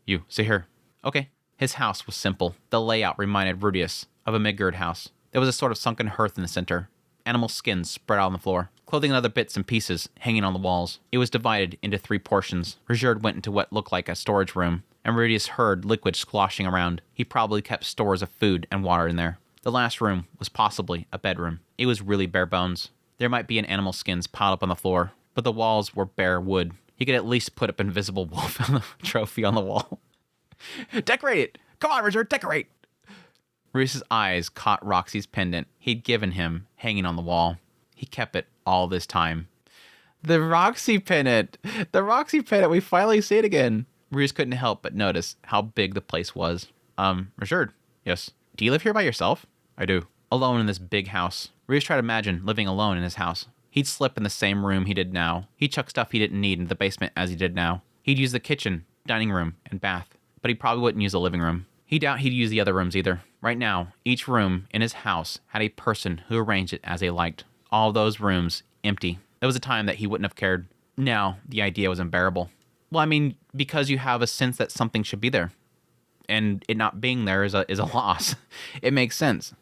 You, sit here. Okay. His house was simple. The layout reminded Rudius of a Midgard house. There was a sort of sunken hearth in the center. Animal skins spread out on the floor. Clothing and other bits and pieces hanging on the walls. It was divided into 3 portions. Richard went into what looked like a storage room, and Rudius heard liquid sloshing around. He probably kept stores of food and water in there. The last room was possibly a bedroom. It was really bare bones. There might be an animal skins piled up on the floor, but the walls were bare wood. He could at least put up an invisible wolf trophy on the wall. Decorate it! Come on, Richard, decorate! Reese's eyes caught Roxy's pendant he'd given him hanging on the wall. He kept it all this time. The Roxy pendant! The Roxy pendant, we finally see it again. Reese couldn't help but notice how big the place was. Richard? Yes. Do you live here by yourself? I do. Alone in this big house. Reese tried to imagine living alone in his house. He'd slip in the same room he did now. He'd chuck stuff he didn't need into the basement as he did now. He'd use the kitchen, dining room, and bath. But he probably wouldn't use the living room. He doubt he'd use the other rooms either. Right now, each room in his house had a person who arranged it as they liked. All those rooms empty. There was a time that he wouldn't have cared. Now, the idea was unbearable. Well, I mean, because you have a sense that something should be there. And it not being there is a loss. It makes sense.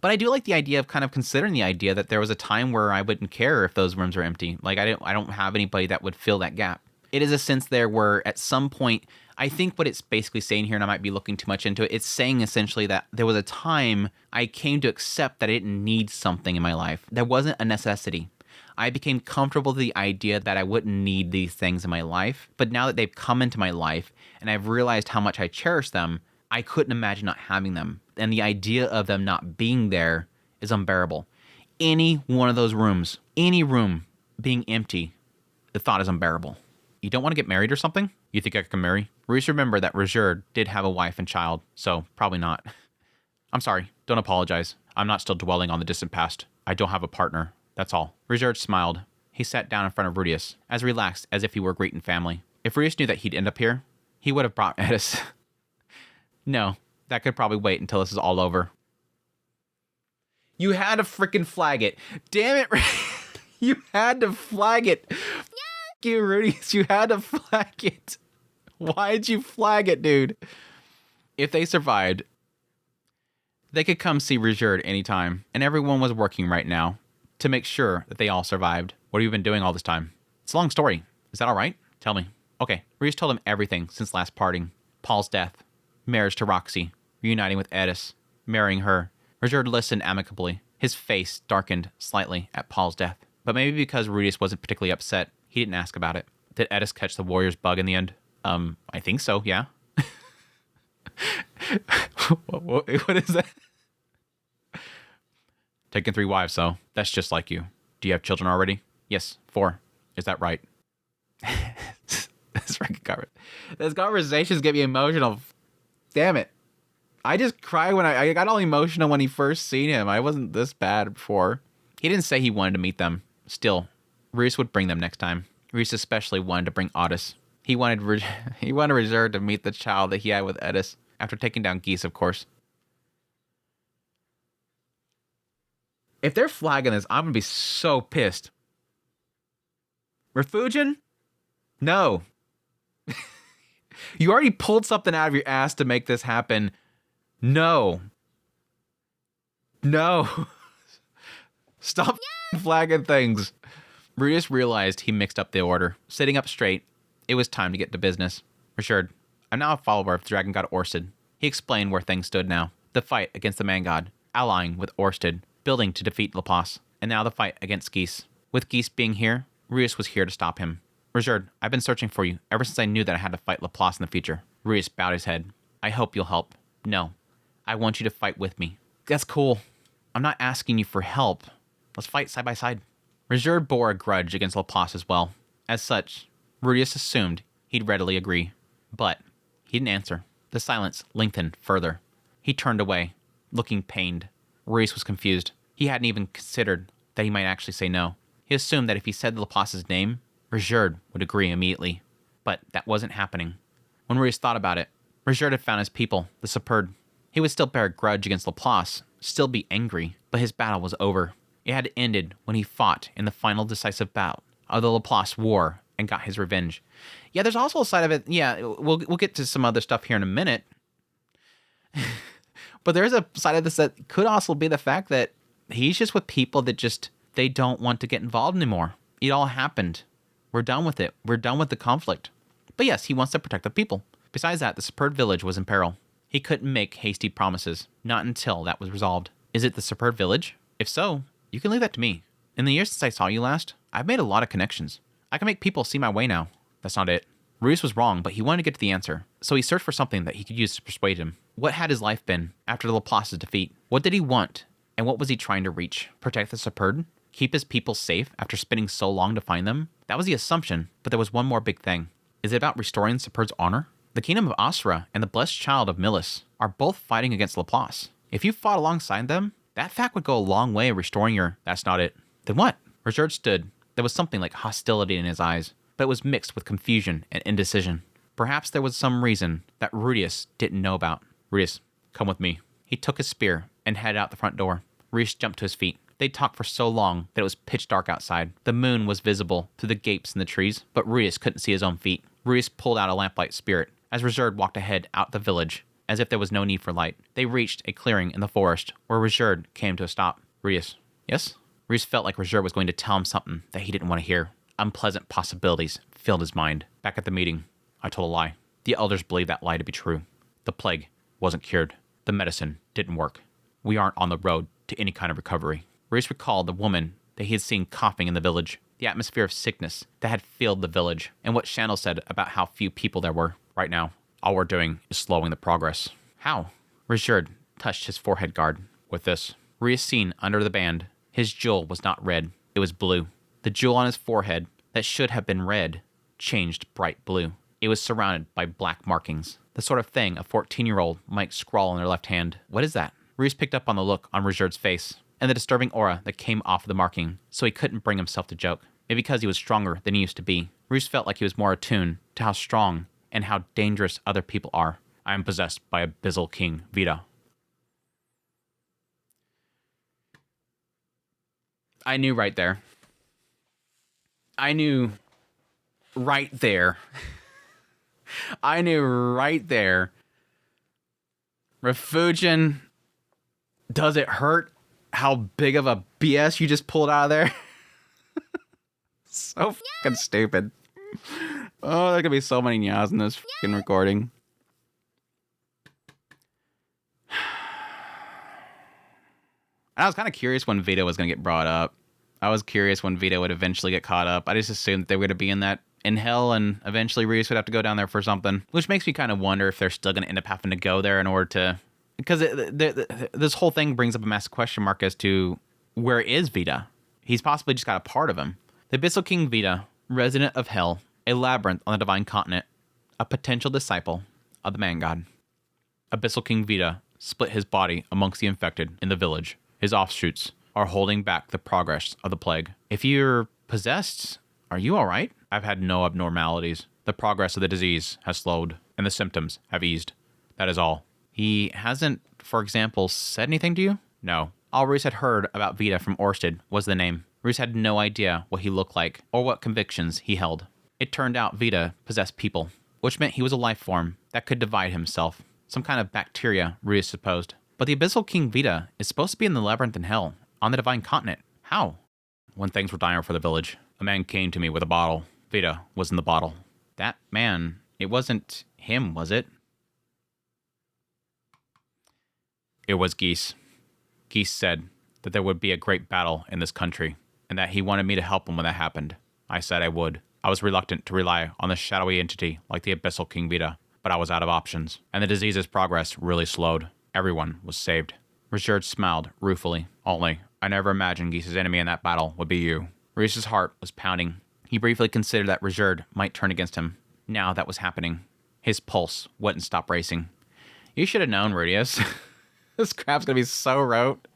But I do like the idea of kind of considering the idea that there was a time where I wouldn't care if those rooms were empty. Like, I don't have anybody that would fill that gap. It is a sense there where at some point, I think what it's basically saying here, and I might be looking too much into it, it's saying essentially that there was a time I came to accept that I didn't need something in my life. There wasn't a necessity. I became comfortable with the idea that I wouldn't need these things in my life. But now that they've come into my life and I've realized how much I cherish them, I couldn't imagine not having them. And the idea of them not being there is unbearable. Any one of those rooms, any room being empty, the thought is unbearable. You don't want to get married or something? You think I can marry? Reese remembered that Roger did have a wife and child, so probably not. I'm sorry. Don't apologize. I'm not still dwelling on the distant past. I don't have a partner. That's all. Roger smiled. He sat down in front of Rudius, as relaxed as if he were greeting family. If Rudius knew that he'd end up here, he would have brought Edis. No, that could probably wait until this is all over. You had to freaking flag it. Damn it. You had to flag it. You, Rudius, you had to flag it. Why'd you flag it, dude? If they survived, they could come see Roger anytime, and everyone was working right now to make sure that they all survived. What have you been doing all this time? It's a long story. Is that all right? Tell me. Okay. Reese told him everything since last parting. Paul's death, marriage to Roxy, reuniting with Edis, marrying her. Roger listened amicably. His face darkened slightly at Paul's death. But maybe because Rudius wasn't particularly upset, he didn't ask about it. Did Edis catch the warrior's bug in the end? I think so, yeah. what is that? Taking 3 wives, so that's just like you. Do you have children already? Yes, 4. Is that right? This conversations get me emotional. Damn it. I just cried when I got all emotional when he first seen him. I wasn't this bad before. He didn't say he wanted to meet them. Still, Reese would bring them next time. Reese especially wanted to bring Otis. He wanted Roger to meet the child that he had with Edis, after taking down Geese, of course. If they're flagging this, I'm going to be so pissed. Refugin? No. You already pulled something out of your ass to make this happen. No. No. Stop flagging things. Rudius realized he mixed up the order. Sitting up straight, it was time to get to business. Richard, I'm now a follower of the Dragon God Orsted. He explained where things stood now. The fight against the Man God, allying with Orsted, building to defeat Laplace, and now the fight against Geese. With Geese being here, Rudius was here to stop him. Richard, I've been searching for you ever since I knew that I had to fight Laplace in the future. Rudius bowed his head. I hope you'll help. No, I want you to fight with me. That's cool. I'm not asking you for help. Let's fight side by side. Richard bore a grudge against Laplace as well. As such, Rudius assumed he'd readily agree. But he didn't answer. The silence lengthened further. He turned away, looking pained. Rudius was confused. He hadn't even considered that he might actually say no. He assumed that if he said Laplace's name, Rigerd would agree immediately. But that wasn't happening. When Ruiz thought about it, Rigerd had found his people, the Superb. He would still bear a grudge against Laplace, still be angry, but his battle was over. It had ended when he fought in the final decisive bout of the Laplace War and got his revenge. Yeah, there's also a side of it. Yeah, we'll get to some other stuff here in a minute. But there's a side of this that could also be the fact that he's just with people that just, they don't want to get involved anymore. It all happened. We're done with it. We're done with the conflict. But yes, he wants to protect the people. Besides that, the Superb village was in peril. He couldn't make hasty promises, not until that was resolved. Is it the Superb village? If so, you can leave that to me. In the years since I saw you last, I've made a lot of connections. I can make people see my way now. That's not it. Ruiz was wrong, but he wanted to get to the answer. So he searched for something that he could use to persuade him. What had his life been after Laplace's defeat? What did he want? And what was he trying to reach? Protect the Superb? Keep his people safe after spending so long to find them? That was the assumption, but there was one more big thing. Is it about restoring Superb's honor? The kingdom of Asra and the blessed child of Milis are both fighting against Laplace. If you fought alongside them, that fact would go a long way in restoring your... That's not it. Then what? Rigerd stood. There was something like hostility in his eyes, but it was mixed with confusion and indecision. Perhaps there was some reason that Rudius didn't know about. Rudius, come with me. He took his spear and headed out the front door. Rudius jumped to his feet. They talked for so long that it was pitch dark outside. The moon was visible through the gapes in the trees, but Rudius couldn't see his own feet. Rudius pulled out a lamplight spirit as Rigerd walked ahead out the village, as if there was no need for light. They reached a clearing in the forest where Rigerd came to a stop. Rudius, yes? Rudius felt like Rigerd was going to tell him something that he didn't want to hear. Unpleasant possibilities filled his mind. Back at the meeting, I told a lie. The elders believed that lie to be true. The plague wasn't cured. The medicine didn't work. We aren't on the road to any kind of recovery. Rudius recalled the woman that he had seen coughing in the village, the atmosphere of sickness that had filled the village, and what Shandel said about how few people there were. Right now, all we're doing is slowing the progress. How? Rigerd touched his forehead guard with this. Rudius seen under the band. His jewel was not red. It was blue. The jewel on his forehead that should have been red changed bright blue. It was surrounded by black markings, the sort of thing a 14-year-old might scrawl on their left hand. What is that? Rudius picked up on the look on Rigerd's face and the disturbing aura that came off of the marking, so he couldn't bring himself to joke. Maybe because he was stronger than he used to be. Rudius felt like he was more attuned to how strong and how dangerous other people are. I am possessed by Abyssal King Vita. I knew right there. I knew right there. I knew right there. Refugin, does it hurt how big of a BS you just pulled out of there? So fucking stupid. Oh, there's gonna be so many nyaws in this fucking recording. I was kind of curious when Vita was gonna get brought up. I was curious when Vita would eventually get caught up. I just assumed that they were gonna be in hell, and eventually Reese would have to go down there for something. Which makes me kind of wonder if they're still gonna end up having to go there in order to... Because this whole thing brings up a massive question mark as to where is Vita? He's possibly just got a part of him. The Abyssal King Vita, resident of Hell, a labyrinth on the Divine Continent, a potential disciple of the Man God. Abyssal King Vita split his body amongst the infected in the village. His offshoots are holding back the progress of the plague. If you're possessed, are you all right? I've had no abnormalities. The progress of the disease has slowed, and the symptoms have eased. That is all. He hasn't, for example, said anything to you? No. All Reese had heard about Vita from Orsted was the name. Reese had no idea what he looked like or what convictions he held. It turned out Vita possessed people, which meant he was a life form that could divide himself. Some kind of bacteria, Reese supposed. But the Abyssal King Vita is supposed to be in the labyrinth in Hell, on the Divine Continent. How? When things were dire for the village, a man came to me with a bottle. Vita was in the bottle. That man, it wasn't him, was it? It was Geese. Geese said that there would be a great battle in this country, and that he wanted me to help him when that happened. I said I would. I was reluctant to rely on the shadowy entity like the Abyssal King Vita, but I was out of options, and the disease's progress really slowed. Everyone was saved. Rigerd smiled ruefully. Only, I never imagined Geese's enemy in that battle would be you. Reese's heart was pounding. He briefly considered that Rigerd might turn against him. Now that was happening. His pulse wouldn't stop racing. You should have known, Rudius. This crap's gonna be so rote.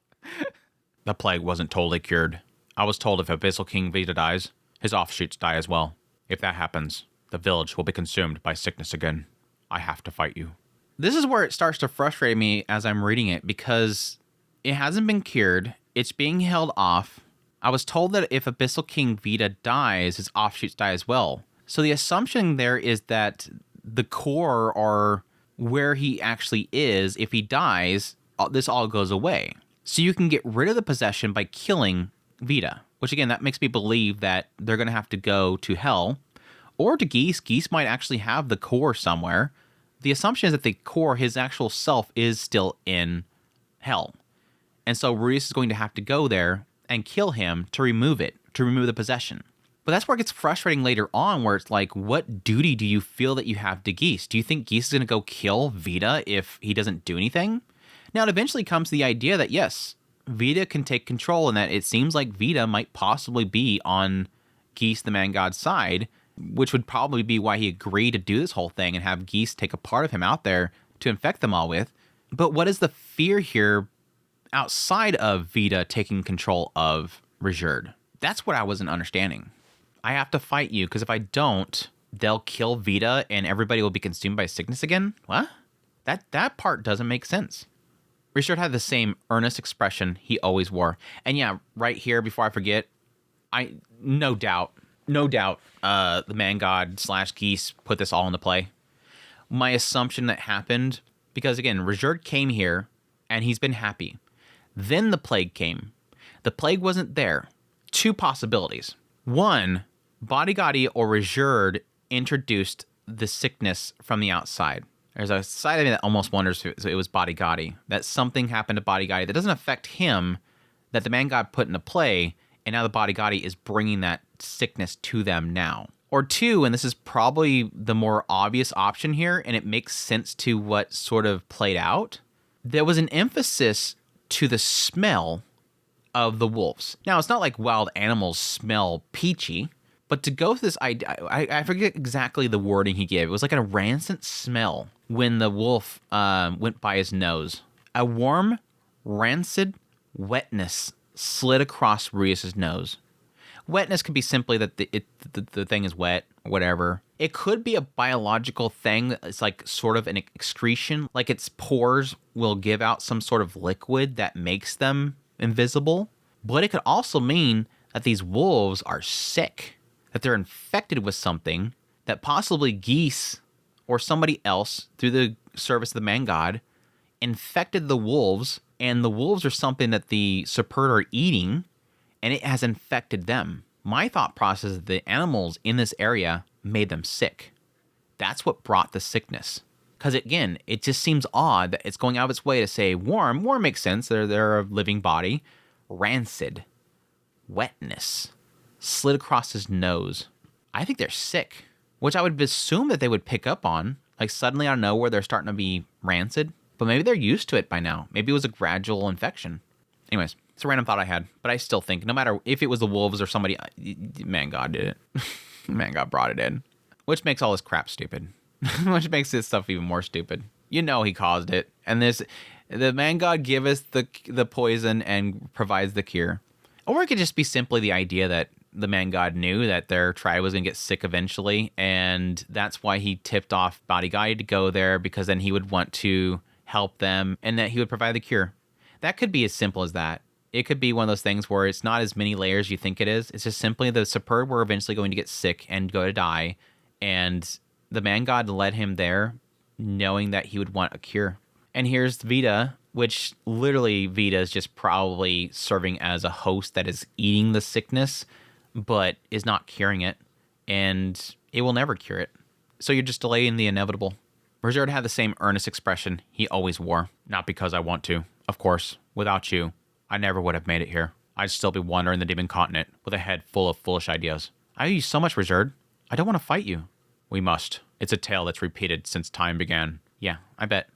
The plague wasn't totally cured. I was told if Abyssal King Vita dies, his offshoots die as well. If that happens, the village will be consumed by sickness again. I have to fight you. This is where it starts to frustrate me as I'm reading it, because it hasn't been cured. It's being held off. I was told that if Abyssal King Vita dies, his offshoots die as well. So the assumption there is that the core, or where he actually is, if he dies, this all goes away. So you can get rid of the possession by killing Vita, which again, that makes me believe that they're going to have to go to hell or to Geese. Geese might actually have the core somewhere. The assumption is that the core, his actual self, is still in hell. And so Ruius is going to have to go there and kill him to remove it, to remove the possession. But that's where it gets frustrating later on, where it's like, what duty do you feel that you have to Geese? Do you think Geese is going to go kill Vita if he doesn't do anything? Now, it eventually comes to the idea that, yes, Vita can take control, and that it seems like Vita might possibly be on Geese, the man god's side, which would probably be why he agreed to do this whole thing and have Geese take a part of him out there to infect them all with. But what is the fear here outside of Vita taking control of Rejerd? That's what I wasn't understanding. I have to fight you, because if I don't, they'll kill Vita and everybody will be consumed by sickness again? What? That part doesn't make sense. Richard had the same earnest expression he always wore. And yeah, right here, before I forget, no doubt, the man god / Geese put this all into play. My assumption that happened, because again, Rejerd came here and he's been happy. Then the plague came. The plague wasn't there. Two possibilities. One, Bodigadi or Rejerd introduced the sickness from the outside. There's a side of me that almost wonders if it was Bodigadi, that something happened to Bodigadi that doesn't affect him, that the man god put into play, and now the Bodigadi is bringing that sickness to them now. Or two, and this is probably the more obvious option here, and it makes sense to what sort of played out, there was an emphasis to the smell of the wolves. Now, it's not like wild animals smell peachy, but to go through this idea, I forget exactly the wording he gave. It was like a rancid smell when the wolf went by his nose. A warm, rancid wetness slid across Ruius's nose. Wetness could be simply that the thing is wet, or whatever. It could be a biological thing. It's like sort of an excretion, like its pores will give out some sort of liquid that makes them invisible. But it could also mean that these wolves are sick, that they're infected with something, that possibly Geese or somebody else through the service of the man god infected the wolves, and the wolves are something that the Superb are eating, and it has infected them. My thought process is the animals in this area made them sick. That's what brought the sickness. Because again, it just seems odd that it's going out of its way to say warm. Warm makes sense. They're a living body. Rancid. Wetness. Slid across his nose. I think they're sick, which I would assume that they would pick up on. Like suddenly out of nowhere, they're starting to be rancid. But maybe they're used to it by now. Maybe it was a gradual infection. Anyways, it's a random thought I had. But I still think no matter if it was the wolves or somebody, man god did it. Man god brought it in. Which makes all this crap stupid. Which makes this stuff even more stupid. You know he caused it. And the man god gives us the poison and provides the cure. Or it could just be simply the idea that the man god knew that their tribe was going to get sick eventually, and that's why he tipped off Bodigadi to go there, because then he would want to help them, and that he would provide the cure. That could be as simple as that. It could be one of those things where it's not as many layers you think it is. It's just simply the Superb were eventually going to get sick and go to die, and the man god led him there knowing that he would want a cure. And here's Vita, which literally Vita is just probably serving as a host that is eating the sickness, but is not curing it, and it will never cure it. So you're just delaying the inevitable. Rejerd had the same earnest expression he always wore. Not because I want to. Of course, without you, I never would have made it here. I'd still be wandering the demon continent with a head full of foolish ideas. I owe you so much, Rejerd. I don't want to fight you. We must. It's a tale that's repeated since time began. Yeah, I bet.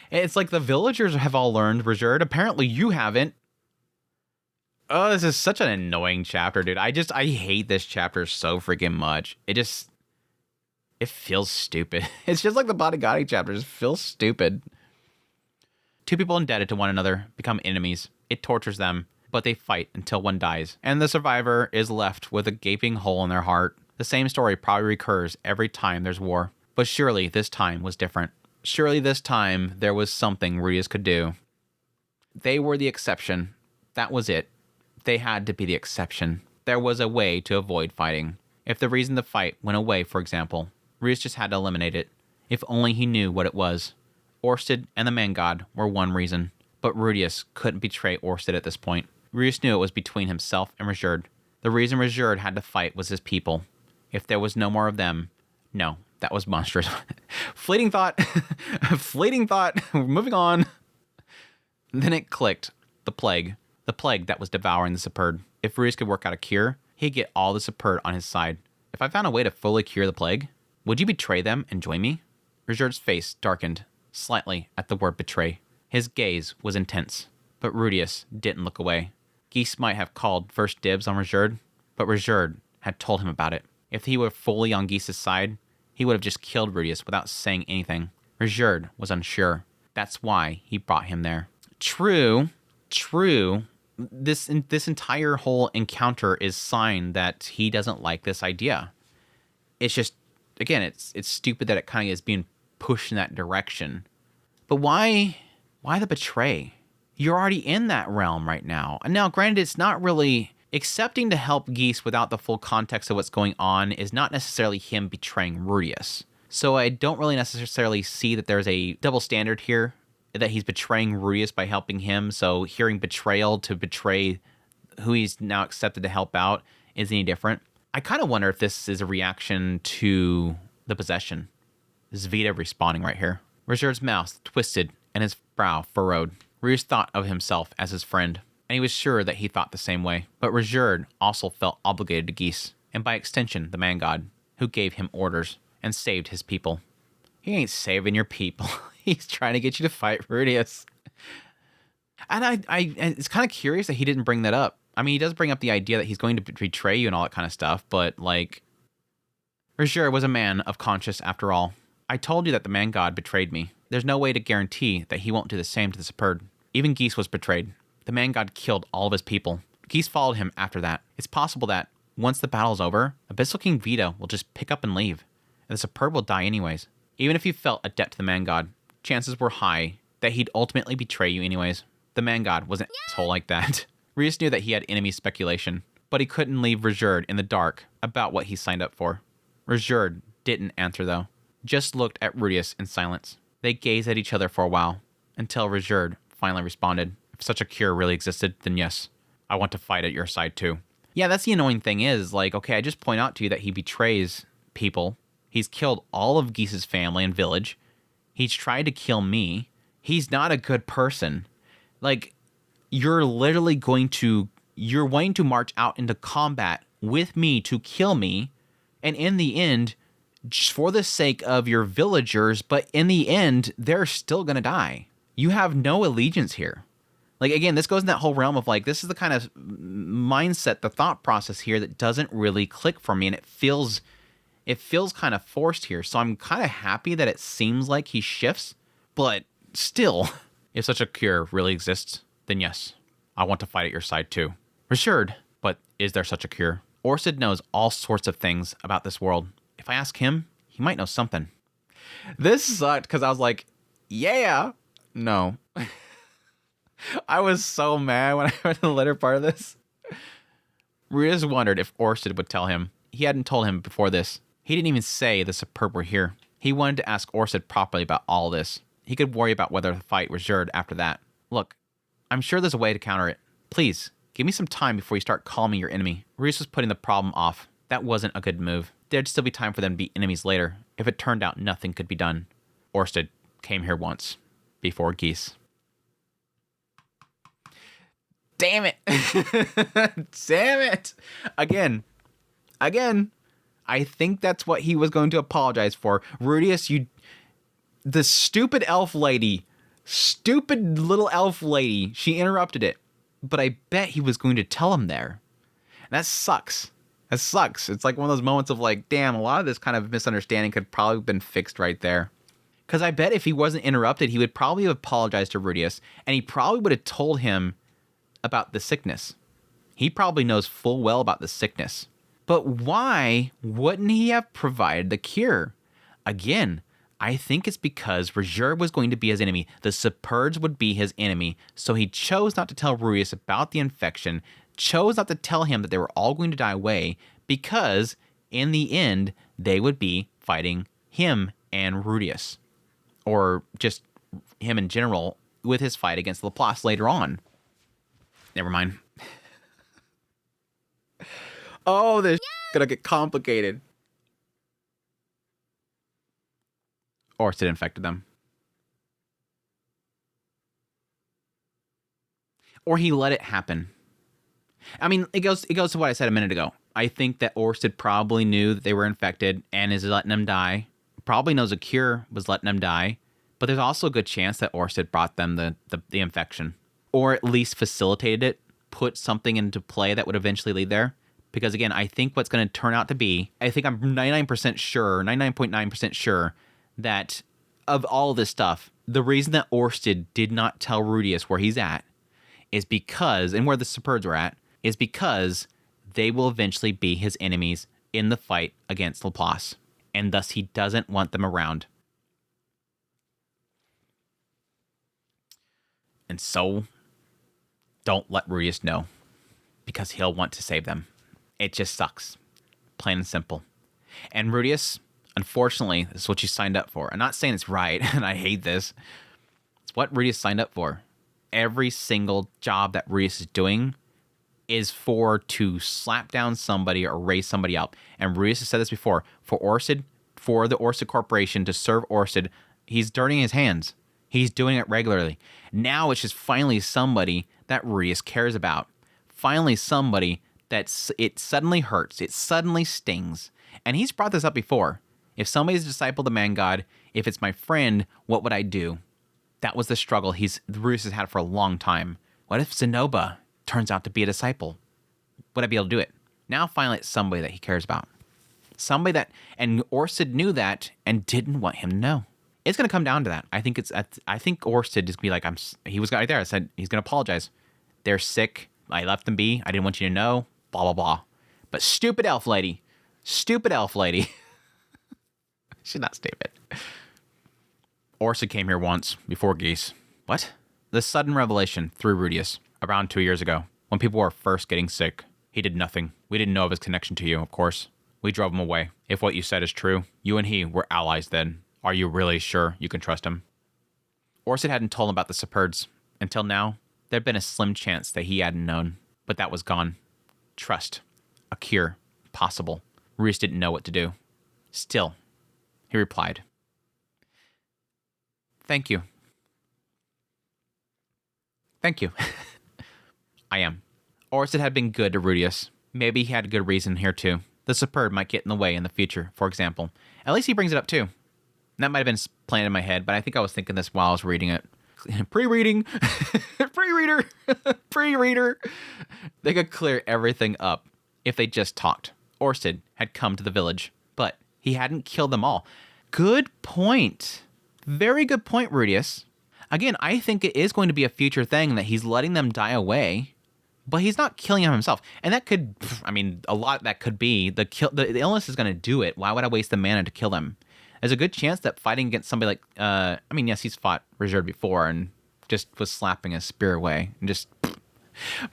It's like the villagers have all learned, Rejerd. Apparently you haven't. Oh, this is such an annoying chapter, dude. I hate this chapter so freaking much. It feels stupid. It's just like the Bodigadi chapter. It just feels stupid. Two people indebted to one another become enemies. It tortures them, but they fight until one dies, and the survivor is left with a gaping hole in their heart. The same story probably recurs every time there's war. But surely this time was different. Surely this time there was something Rudius could do. They were the exception. That was it. They had to be the exception. There was a way to avoid fighting. If the reason to fight went away, for example, Rudius just had to eliminate it. If only he knew what it was. Orsted and the man god were one reason, but Rudius couldn't betray Orsted at this point. Rudius knew it was between himself and Rajerd. The reason Rajerd had to fight was his people. If there was no more of them, no, that was monstrous. Fleeting thought. Fleeting thought. Moving on. Then it clicked. The plague. The plague that was devouring the Superb. If Rudius could work out a cure, he'd get all the Superb on his side. If I found a way to fully cure the plague, would you betray them and join me? Rajerd's face darkened slightly at the word betray. His gaze was intense, but Rudius didn't look away. Geese might have called first dibs on Rajerd, but Rajerd had told him about it. If he were fully on Geese's side, he would have just killed Rudius without saying anything. Rajerd was unsure. That's why he brought him there. True. This entire whole encounter is sign that he doesn't like this idea. It's just, again, it's stupid that it kind of is being pushed in that direction. But why the betray? You're already in that realm right now. And now, granted, it's not really accepting to help Geese without the full context of what's going on is not necessarily him betraying Rudius. So I don't really necessarily see that there's a double standard here, that he's betraying Rudius by helping him. So hearing betrayal to betray who he's now accepted to help out is any different. I kind of wonder if this is a reaction to the possession. This is Vita responding right here. Rajerd's mouth twisted and his brow furrowed. Rudius thought of himself as his friend, and he was sure that he thought the same way. But Rajerd also felt obligated to Geese, and by extension the man god, who gave him orders and saved his people. He ain't saving your people. He's trying to get you to fight Rudius. And it's kind of curious that he didn't bring that up. I mean, he does bring up the idea that he's going to betray you and all that kind of stuff, but like, Rajerd was a man of conscience after all. I told you that the man god betrayed me. There's no way to guarantee that he won't do the same to the Superb. Even Geese was betrayed. The man god killed all of his people. Geese followed him after that. It's possible that once the battle's over, Abyssal King Vita will just pick up and leave, and the Superb will die anyways. Even if you felt a debt to the man god, chances were high that he'd ultimately betray you anyways. The man god was an asshole like that. Rudius knew that he had enemy speculation, but he couldn't leave Rajerd in the dark about what he signed up for. Rajerd didn't answer though, just looked at Rudius in silence. They gazed at each other for a while, until Rajerd finally responded. If such a cure really existed, then yes, I want to fight at your side too. Yeah, that's the annoying thing is, like, okay, I just point out to you that he betrays people. He's killed all of Geese's family and village. He's tried to kill me. He's not a good person. Like, you're literally you're wanting to march out into combat with me to kill me, and in the end, just for the sake of your villagers, but in the end, they're still gonna die. You have no allegiance here. Like, again, this goes in that whole realm of, like, this is the kind of mindset, the thought process here that doesn't really click for me, and it feels kind of forced here. So I'm kind of happy that it seems like he shifts, but still, if such a cure really exists, then yes, I want to fight at your side too. Rajerd, but is there such a cure? Orsted knows all sorts of things about this world. If I ask him, he might know something. This sucked because I was like, yeah, no. I was so mad when I read the later part of this. Rudius wondered if Orsted would tell him. He hadn't told him before this. He didn't even say the Superb were here. He wanted to ask Orsted properly about all this. He could worry about whether to fight Rajerd after that. Look, I'm sure there's a way to counter it. Please, give me some time before you start calling me your enemy. Rudius was putting the problem off. That wasn't a good move. There'd still be time for them to be enemies later, if it turned out nothing could be done. Orsted came here once, before Geese. Damn it! Damn it! Again, I think that's what he was going to apologize for. Rudius, the stupid little elf lady, she interrupted it. But I bet he was going to tell him there. And that sucks. It's like one of those moments of like, damn, a lot of this kind of misunderstanding could probably have been fixed right there. Because I bet if he wasn't interrupted, he would probably have apologized to Rudius, and he probably would have told him about the sickness. He probably knows full well about the sickness. But why wouldn't he have provided the cure? Again, I think it's because Reserve was going to be his enemy. The Superds would be his enemy. So he chose not to tell Rudius about the infection, chose not to tell him that they were all going to die away, because in the end, they would be fighting him and Rudius. Or just him in general with his fight against Laplace later on. Never mind. Oh, this gonna get complicated. Orsted infected them. Or he let it happen. I mean, it goes to what I said a minute ago. I think that Orsted probably knew that they were infected and is letting them die. Probably knows a cure was letting them die. But there's also a good chance that Orsted brought them the infection. Or at least facilitated it, put something into play that would eventually lead there. Because again, I think what's going to turn out to be, I think I'm 99% sure, 99.9% sure, that of all of this stuff, the reason that Orsted did not tell Rudius where he's at is because, and where the Superds were at, is because they will eventually be his enemies in the fight against Laplace. And thus he doesn't want them around. And so, don't let Rudius know, because he'll want to save them. It just sucks. Plain and simple. And Rudius, unfortunately, this is what you signed up for. I'm not saying it's right, and I hate this. It's what Rudius signed up for. Every single job that Rudius is doing is to slap down somebody or raise somebody up. And Rudius has said this before. For Orsted, for the Orsted Corporation to serve Orsted, he's dirtying his hands. He's doing it regularly. Now it's just finally somebody that Rudius cares about. Finally somebody that it suddenly hurts. It suddenly stings. And he's brought this up before. If somebody's a disciple of the man god, if it's my friend, what would I do? That was the struggle Rudius has had for a long time. What if Zenoba turns out to be a disciple? Would I be able to do it? Now finally it's somebody that he cares about. Somebody that, and Orsted knew that and didn't want him to know. It's going to come down to that. I think Orsted is going to be like, he was right there. I said, he's going to apologize. They're sick. I left them be. I didn't want you to know. Blah, blah, blah. But stupid elf lady. She's not stupid. Orsted came here once, before Geese. What? The sudden revelation through Rudius, around 2 years ago, when people were first getting sick. He did nothing. We didn't know of his connection to you, of course. We drove him away. If what you said is true, you and he were allies then. Are you really sure you can trust him? Orsted hadn't told him about the Superds. Until now, there'd been a slim chance that he hadn't known. But that was gone. Trust. A cure. Possible. Rudius didn't know what to do. Still, he replied, "Thank you. Thank you." I am. Orsted had been good to Rudius. Maybe he had a good reason here too. The Superd might get in the way in the future, for example. At least he brings it up too. That might have been playing in my head, but I think I was thinking this while I was reading it. Pre-reading. Pre-reader. Pre-reader. They could clear everything up if they just talked. Orsted had come to the village, but he hadn't killed them all. Good point. Very good point, Rudius. Again, I think it is going to be a future thing that he's letting them die away, but he's not killing them himself. And that could, a lot of that could be the illness is going to do it. Why would I waste the mana to kill them? There's a good chance that fighting against somebody like, yes, he's fought Reserve before and just was slapping his spear away and just,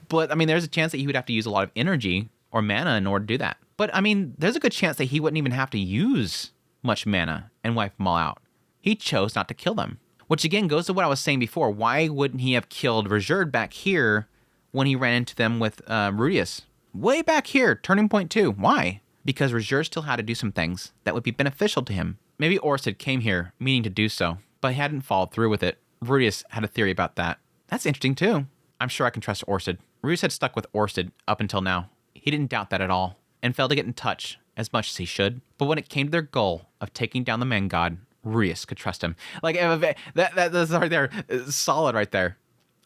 but there's a chance that he would have to use a lot of energy or mana in order to do that. But there's a good chance that he wouldn't even have to use much mana and wipe them all out. He chose not to kill them, which again goes to what I was saying before. Why wouldn't he have killed Reserve back here when he ran into them with Rudius? Way back here, turning point 2. Why? Because Reserve still had to do some things that would be beneficial to him. Maybe Orsted came here meaning to do so, but he hadn't followed through with it. Rudius had a theory about that. That's interesting too. I'm sure I can trust Orsted. Rudius had stuck with Orsted up until now. He didn't doubt that at all, and failed to get in touch as much as he should. But when it came to their goal of taking down the man god, Rudius could trust him. That's right there. Solid right there.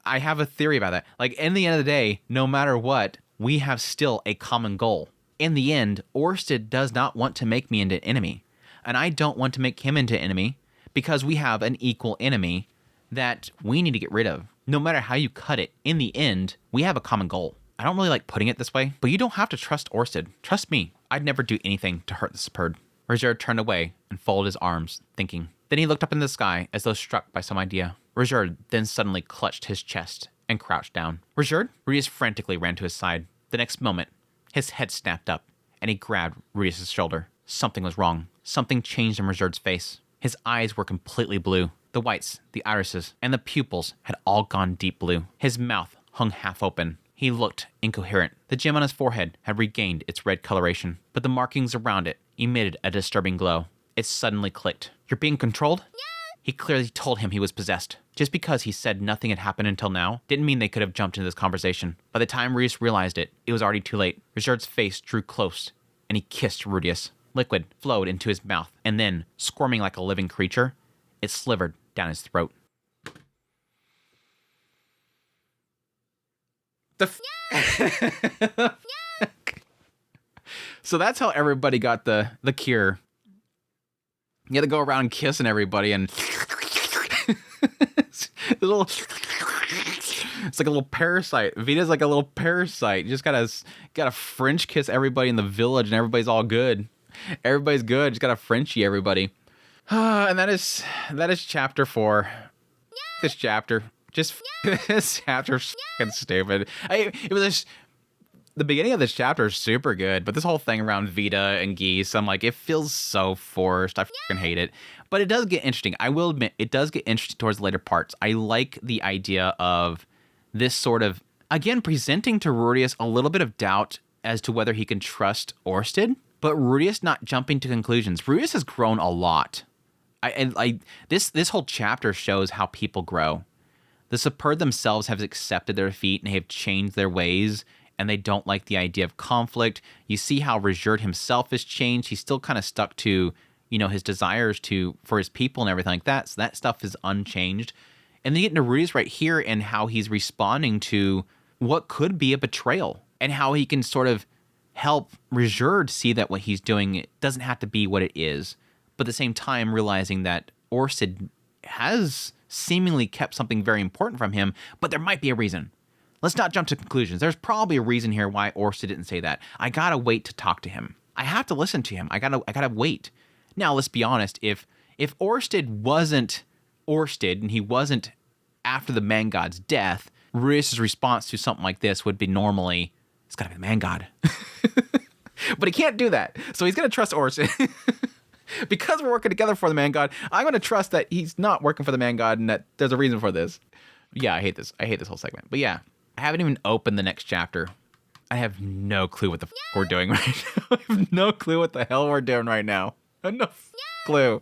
I have a theory about that. In the end of the day, no matter what, we have still a common goal. In the end, Orsted does not want to make me into an enemy. And I don't want to make him into an enemy because we have an equal enemy that we need to get rid of. No matter how you cut it, in the end, we have a common goal. I don't really like putting it this way, but you don't have to trust Orsted. Trust me, I'd never do anything to hurt the Spurd. Roger turned away and folded his arms, thinking. Then he looked up into the sky as though struck by some idea. Roger then suddenly clutched his chest and crouched down. Roger? Rudius frantically ran to his side. The next moment, his head snapped up, and he grabbed Rudius' shoulder. Something was wrong. Something changed in Roger's face. His eyes were completely blue. The whites, the irises, and the pupils had all gone deep blue. His mouth hung half open. He looked incoherent. The gem on his forehead had regained its red coloration, but the markings around it emitted a disturbing glow. It suddenly clicked. You're being controlled? Yeah. He clearly told him he was possessed. Just because he said nothing had happened until now didn't mean they could have jumped into this conversation. By the time Rudius realized it was already too late. Richard's face drew close, and he kissed Rudius. Liquid flowed into his mouth, and then, squirming like a living creature, it slivered down his throat. So that's how everybody got the cure. You had to go around kissing everybody and it's like a little parasite. Vita's like a little parasite. You just gotta French kiss everybody in the village and everybody's all good. Everybody's good. Just gotta Frenchie everybody. And that is chapter 4. This chapter. This chapter's fucking stupid. The beginning of this chapter is super good, but this whole thing around Vita and Geese, I'm like, it feels so forced. I fucking hate it. But it does get interesting. I will admit, it does get interesting towards the later parts. I like the idea of this sort of, again, presenting to Rudius a little bit of doubt as to whether he can trust Orsted, but Rudius not jumping to conclusions. Rudius has grown a lot. This whole chapter shows how people grow. The Spurd themselves have accepted their defeat and have changed their ways, and they don't like the idea of conflict. You see how Rejerd himself has changed. He's still kind of stuck to, his desires for his people and everything like that. So that stuff is unchanged. And then you get into Rudius right here and how he's responding to what could be a betrayal and how he can sort of help Rejerd see that what he's doing it doesn't have to be what it is. But at the same time, realizing that Orsted has seemingly kept something very important from him, but there might be a reason. Let's not jump to conclusions. There's probably a reason here why Orsted didn't say that. I gotta wait to talk to him. I have to listen to him. I gotta wait. Now, let's be honest. If Orsted wasn't Orsted and he wasn't after the man god's death, Rudius' response to something like this would be normally, it's gotta be the man god. But he can't do that. So he's gonna trust Orsted. Because we're working together for the man god, I'm gonna trust that he's not working for the man god and that there's a reason for this. Yeah, I hate this. I hate this whole segment. But yeah. I haven't even opened the next chapter. I have no clue what the we're doing right now. I have no clue what the hell we're doing right now. I have no clue.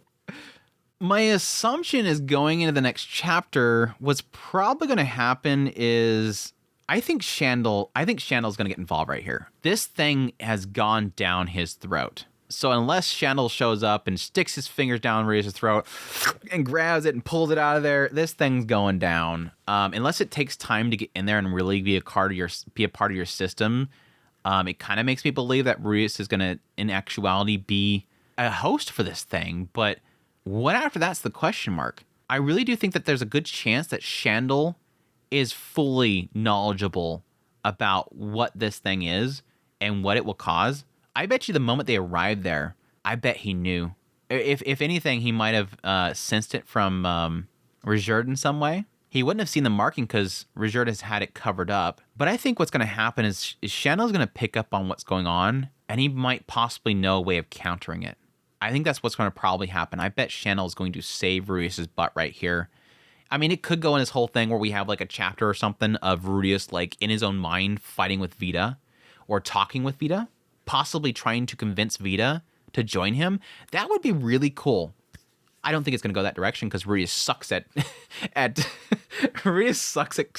My assumption is going into the next chapter, what's probably going to happen is I think Shandal's going to get involved right here. This thing has gone down his throat. So unless Shandal shows up and sticks his fingers down Rudius' throat and grabs it and pulls it out of there, this thing's going down. Unless it takes time to get in there and really be a part of your system, it kind of makes me believe that Rudius is going to, in actuality, be a host for this thing. But what after that's the question mark. I really do think that there's a good chance that Shandal is fully knowledgeable about what this thing is and what it will cause. I bet you the moment they arrived there, I bet he knew. If anything, he might have sensed it from Rejerd in some way. He wouldn't have seen the marking because Rejerd has had it covered up. But I think what's going to happen is Shandal's going to pick up on what's going on, and he might possibly know a way of countering it. I think that's what's going to probably happen. I bet Shandal is going to save Rudius' butt right here. I mean, it could go in this whole thing where we have like a chapter or something of Rudius like in his own mind fighting with Vita or talking with Vita, possibly trying to convince Vita to join him. That would be really cool. I don't think it's going to go that direction because Rudius sucks at Rudius sucks at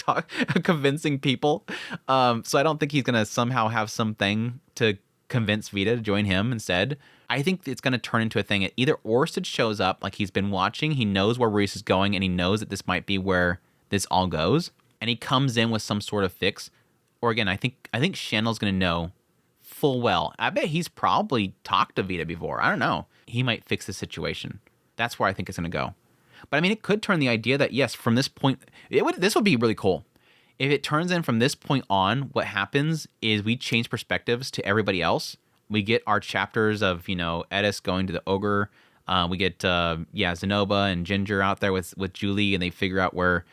convincing people. So I don't think he's going to somehow have something to convince Vita to join him instead. I think it's going to turn into a thing. Either Orsted shows up like he's been watching, he knows where Rudius is going, and he knows that this might be where this all goes, and he comes in with some sort of fix. Or again, I think Shandal's going to know full well. I bet he's probably talked to Vita before. I don't know. He might fix the situation. That's where I think it's going to go. But I mean, it could turn the idea that, yes, from this point, this would be really cool. If it turns in from this point on, what happens is we change perspectives to everybody else. We get our chapters of, Edis going to the ogre. We get, Zenoba and Ginger out there with Julie, and they figure out where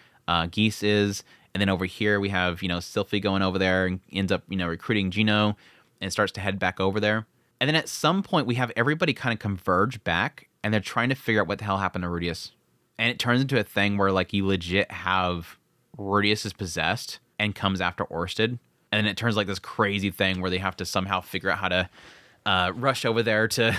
Geese is. And then over here, we have, Sylphie going over there and ends up, recruiting Gino and starts to head back over there. And then at some point, we have everybody kind of converge back, and they're trying to figure out what the hell happened to Rudius. And it turns into a thing where, like, you legit have Rudius is possessed and comes after Orsted. And then it turns like this crazy thing where they have to somehow figure out how to rush over there to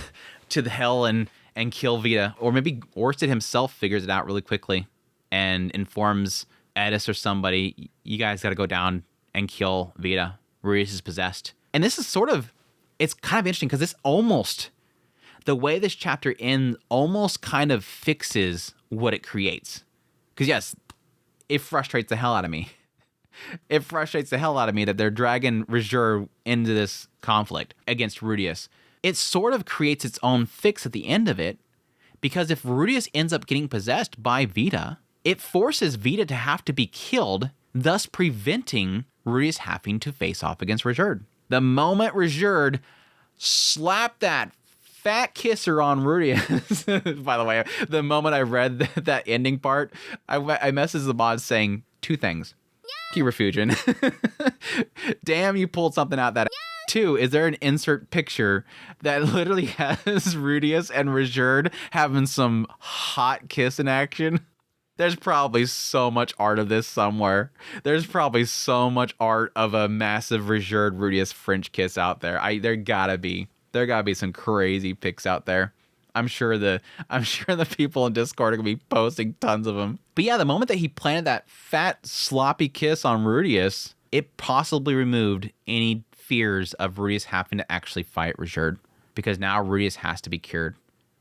the hell and kill Vita. Or maybe Orsted himself figures it out really quickly and informs Edis or somebody, you guys got to go down and kill Vita. Rudius is possessed. And this is it's kind of interesting because the way this chapter ends almost kind of fixes what it creates. Because yes, it frustrates the hell out of me. It frustrates the hell out of me that they're dragging Reserve into this conflict against Rudius. It sort of creates its own fix at the end of it, because if Rudius ends up getting possessed by Vita, it forces Vita to have to be killed, thus preventing Rudius having to face off against Reserve. The moment Reserve slapped that fat kisser on Rudius, by the way, the moment I read that ending part, I messaged the mod saying two things. Thank you, Refugian. Damn, you pulled something out that. Two, is there an insert picture that literally has Rudius and Reserve having some hot kiss in action? There's probably so much art of this somewhere. There's probably so much art of a massive Reserve Rudius French kiss out there. There gotta be some crazy pics out there. I'm sure the people in Discord are gonna be posting tons of them. But yeah, the moment that he planted that fat sloppy kiss on Rudius, it possibly removed any fears of Rudius having to actually fight Reserve, because now Rudius has to be cured.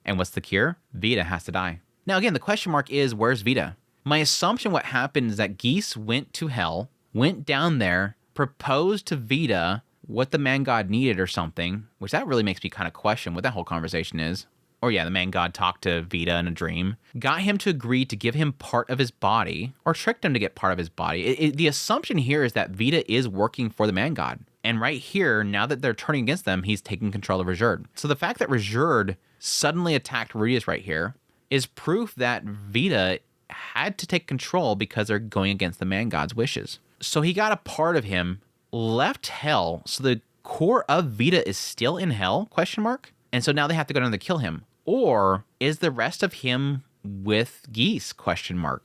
And what's the cure? Vita has to die. Now again, the question mark is, where's Vita? My assumption what happened is that Geese went to hell, went down there, proposed to Vita what the man god needed or something, which that really makes me kind of question what that whole conversation is. Or yeah, the man god talked to Vita in a dream, got him to agree to give him part of his body, or tricked him to get part of his body. The assumption here is that Vita is working for the man god. And right here, now that they're turning against them, he's taking control of Reserve. So the fact that Reserve suddenly attacked Rudius right here is proof that Vita had to take control because they're going against the man god's wishes. So he got a part of him, left hell, so the core of Vita is still in hell, question mark? And so now they have to go down to kill him. Or is the rest of him with Geese, question mark?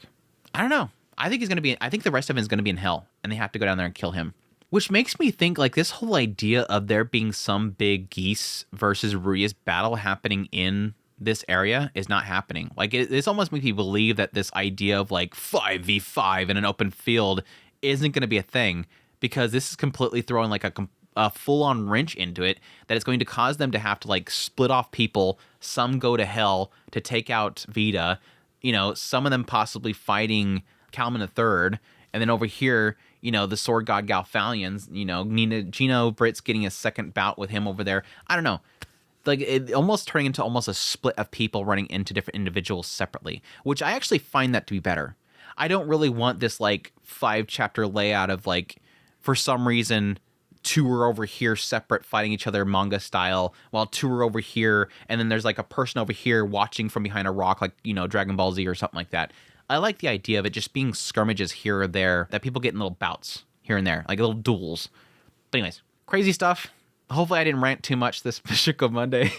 I don't know. I think the rest of him is going to be in hell, and they have to go down there and kill him. Which makes me think, like, this whole idea of there being some big Geese versus Rudius battle happening in this area is not happening. Like, it's almost makes me believe that this idea of, like, 5v5 in an open field isn't going to be a thing, because this is completely throwing, like, a full-on wrench into it, that it's going to cause them to have to, like, split off people. Some go to hell to take out Vita, some of them possibly fighting Calman III, and then over here, the sword god Galfalians, Gino Britt's getting a second bout with him over there. I don't know. Like, it almost turning into almost a split of people running into different individuals separately, which I actually find that to be better. I don't really want this, like, 5-chapter layout of, like, for some reason, 2 are over here separate fighting each other manga style, while 2 are over here, and then there's, like, a person over here watching from behind a rock, like, Dragon Ball Z or something like that. I like the idea of it just being skirmishes here or there, that people get in little bouts here and there, like little duels. But anyways, crazy stuff. Hopefully I didn't rant too much this Mushoku Monday.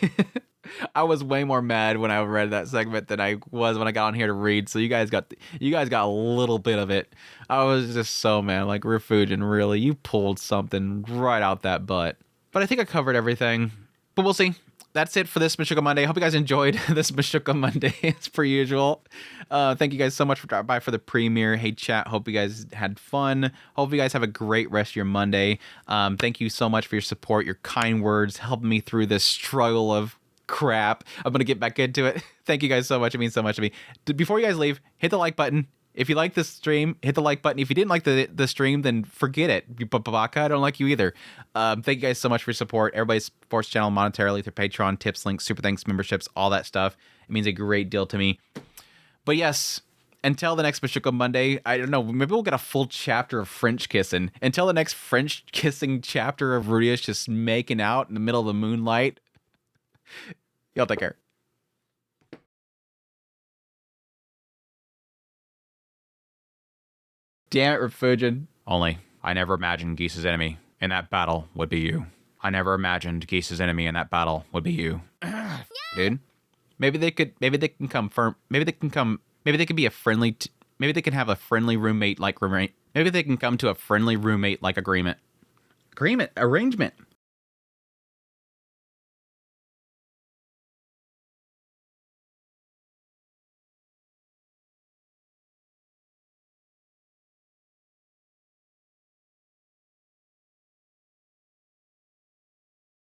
I was way more mad when I read that segment than I was when I got on here to read. So you guys got a little bit of it. I was just so mad. Like, Refugian, really, you pulled something right out that butt. But I think I covered everything. But we'll see. That's it for this Mushoku Monday. Hope you guys enjoyed this Mushoku Monday as per usual. Thank you guys so much for dropping by for the premiere. Hey, chat. Hope you guys had fun. Hope you guys have a great rest of your Monday. Thank you so much for your support, your kind words, helping me through this struggle of crap. I'm going to get back into it. Thank you guys so much. It means so much to me. Before you guys leave, hit the like button. If you like this stream, hit the like button. If you didn't like the stream, then forget it. I don't like you either. Thank you guys so much for your support. Everybody supports the channel monetarily through Patreon, tips, links, super thanks, memberships, all that stuff. It means a great deal to me. But yes, until the next Mushoku Monday, I don't know, maybe we'll get a full chapter of French kissing. Until the next French kissing chapter of Rudius just making out in the middle of the moonlight. Y'all take care. Damn it, Refugin. Only, I never imagined Geese's enemy in that battle would be you. I never imagined Geese's enemy in that battle would be you. Dude, maybe they can come firm. Maybe they can be a friendly, maybe they can have a friendly roommate like roommate. Maybe they can come to a friendly roommate like agreement. Arrangement.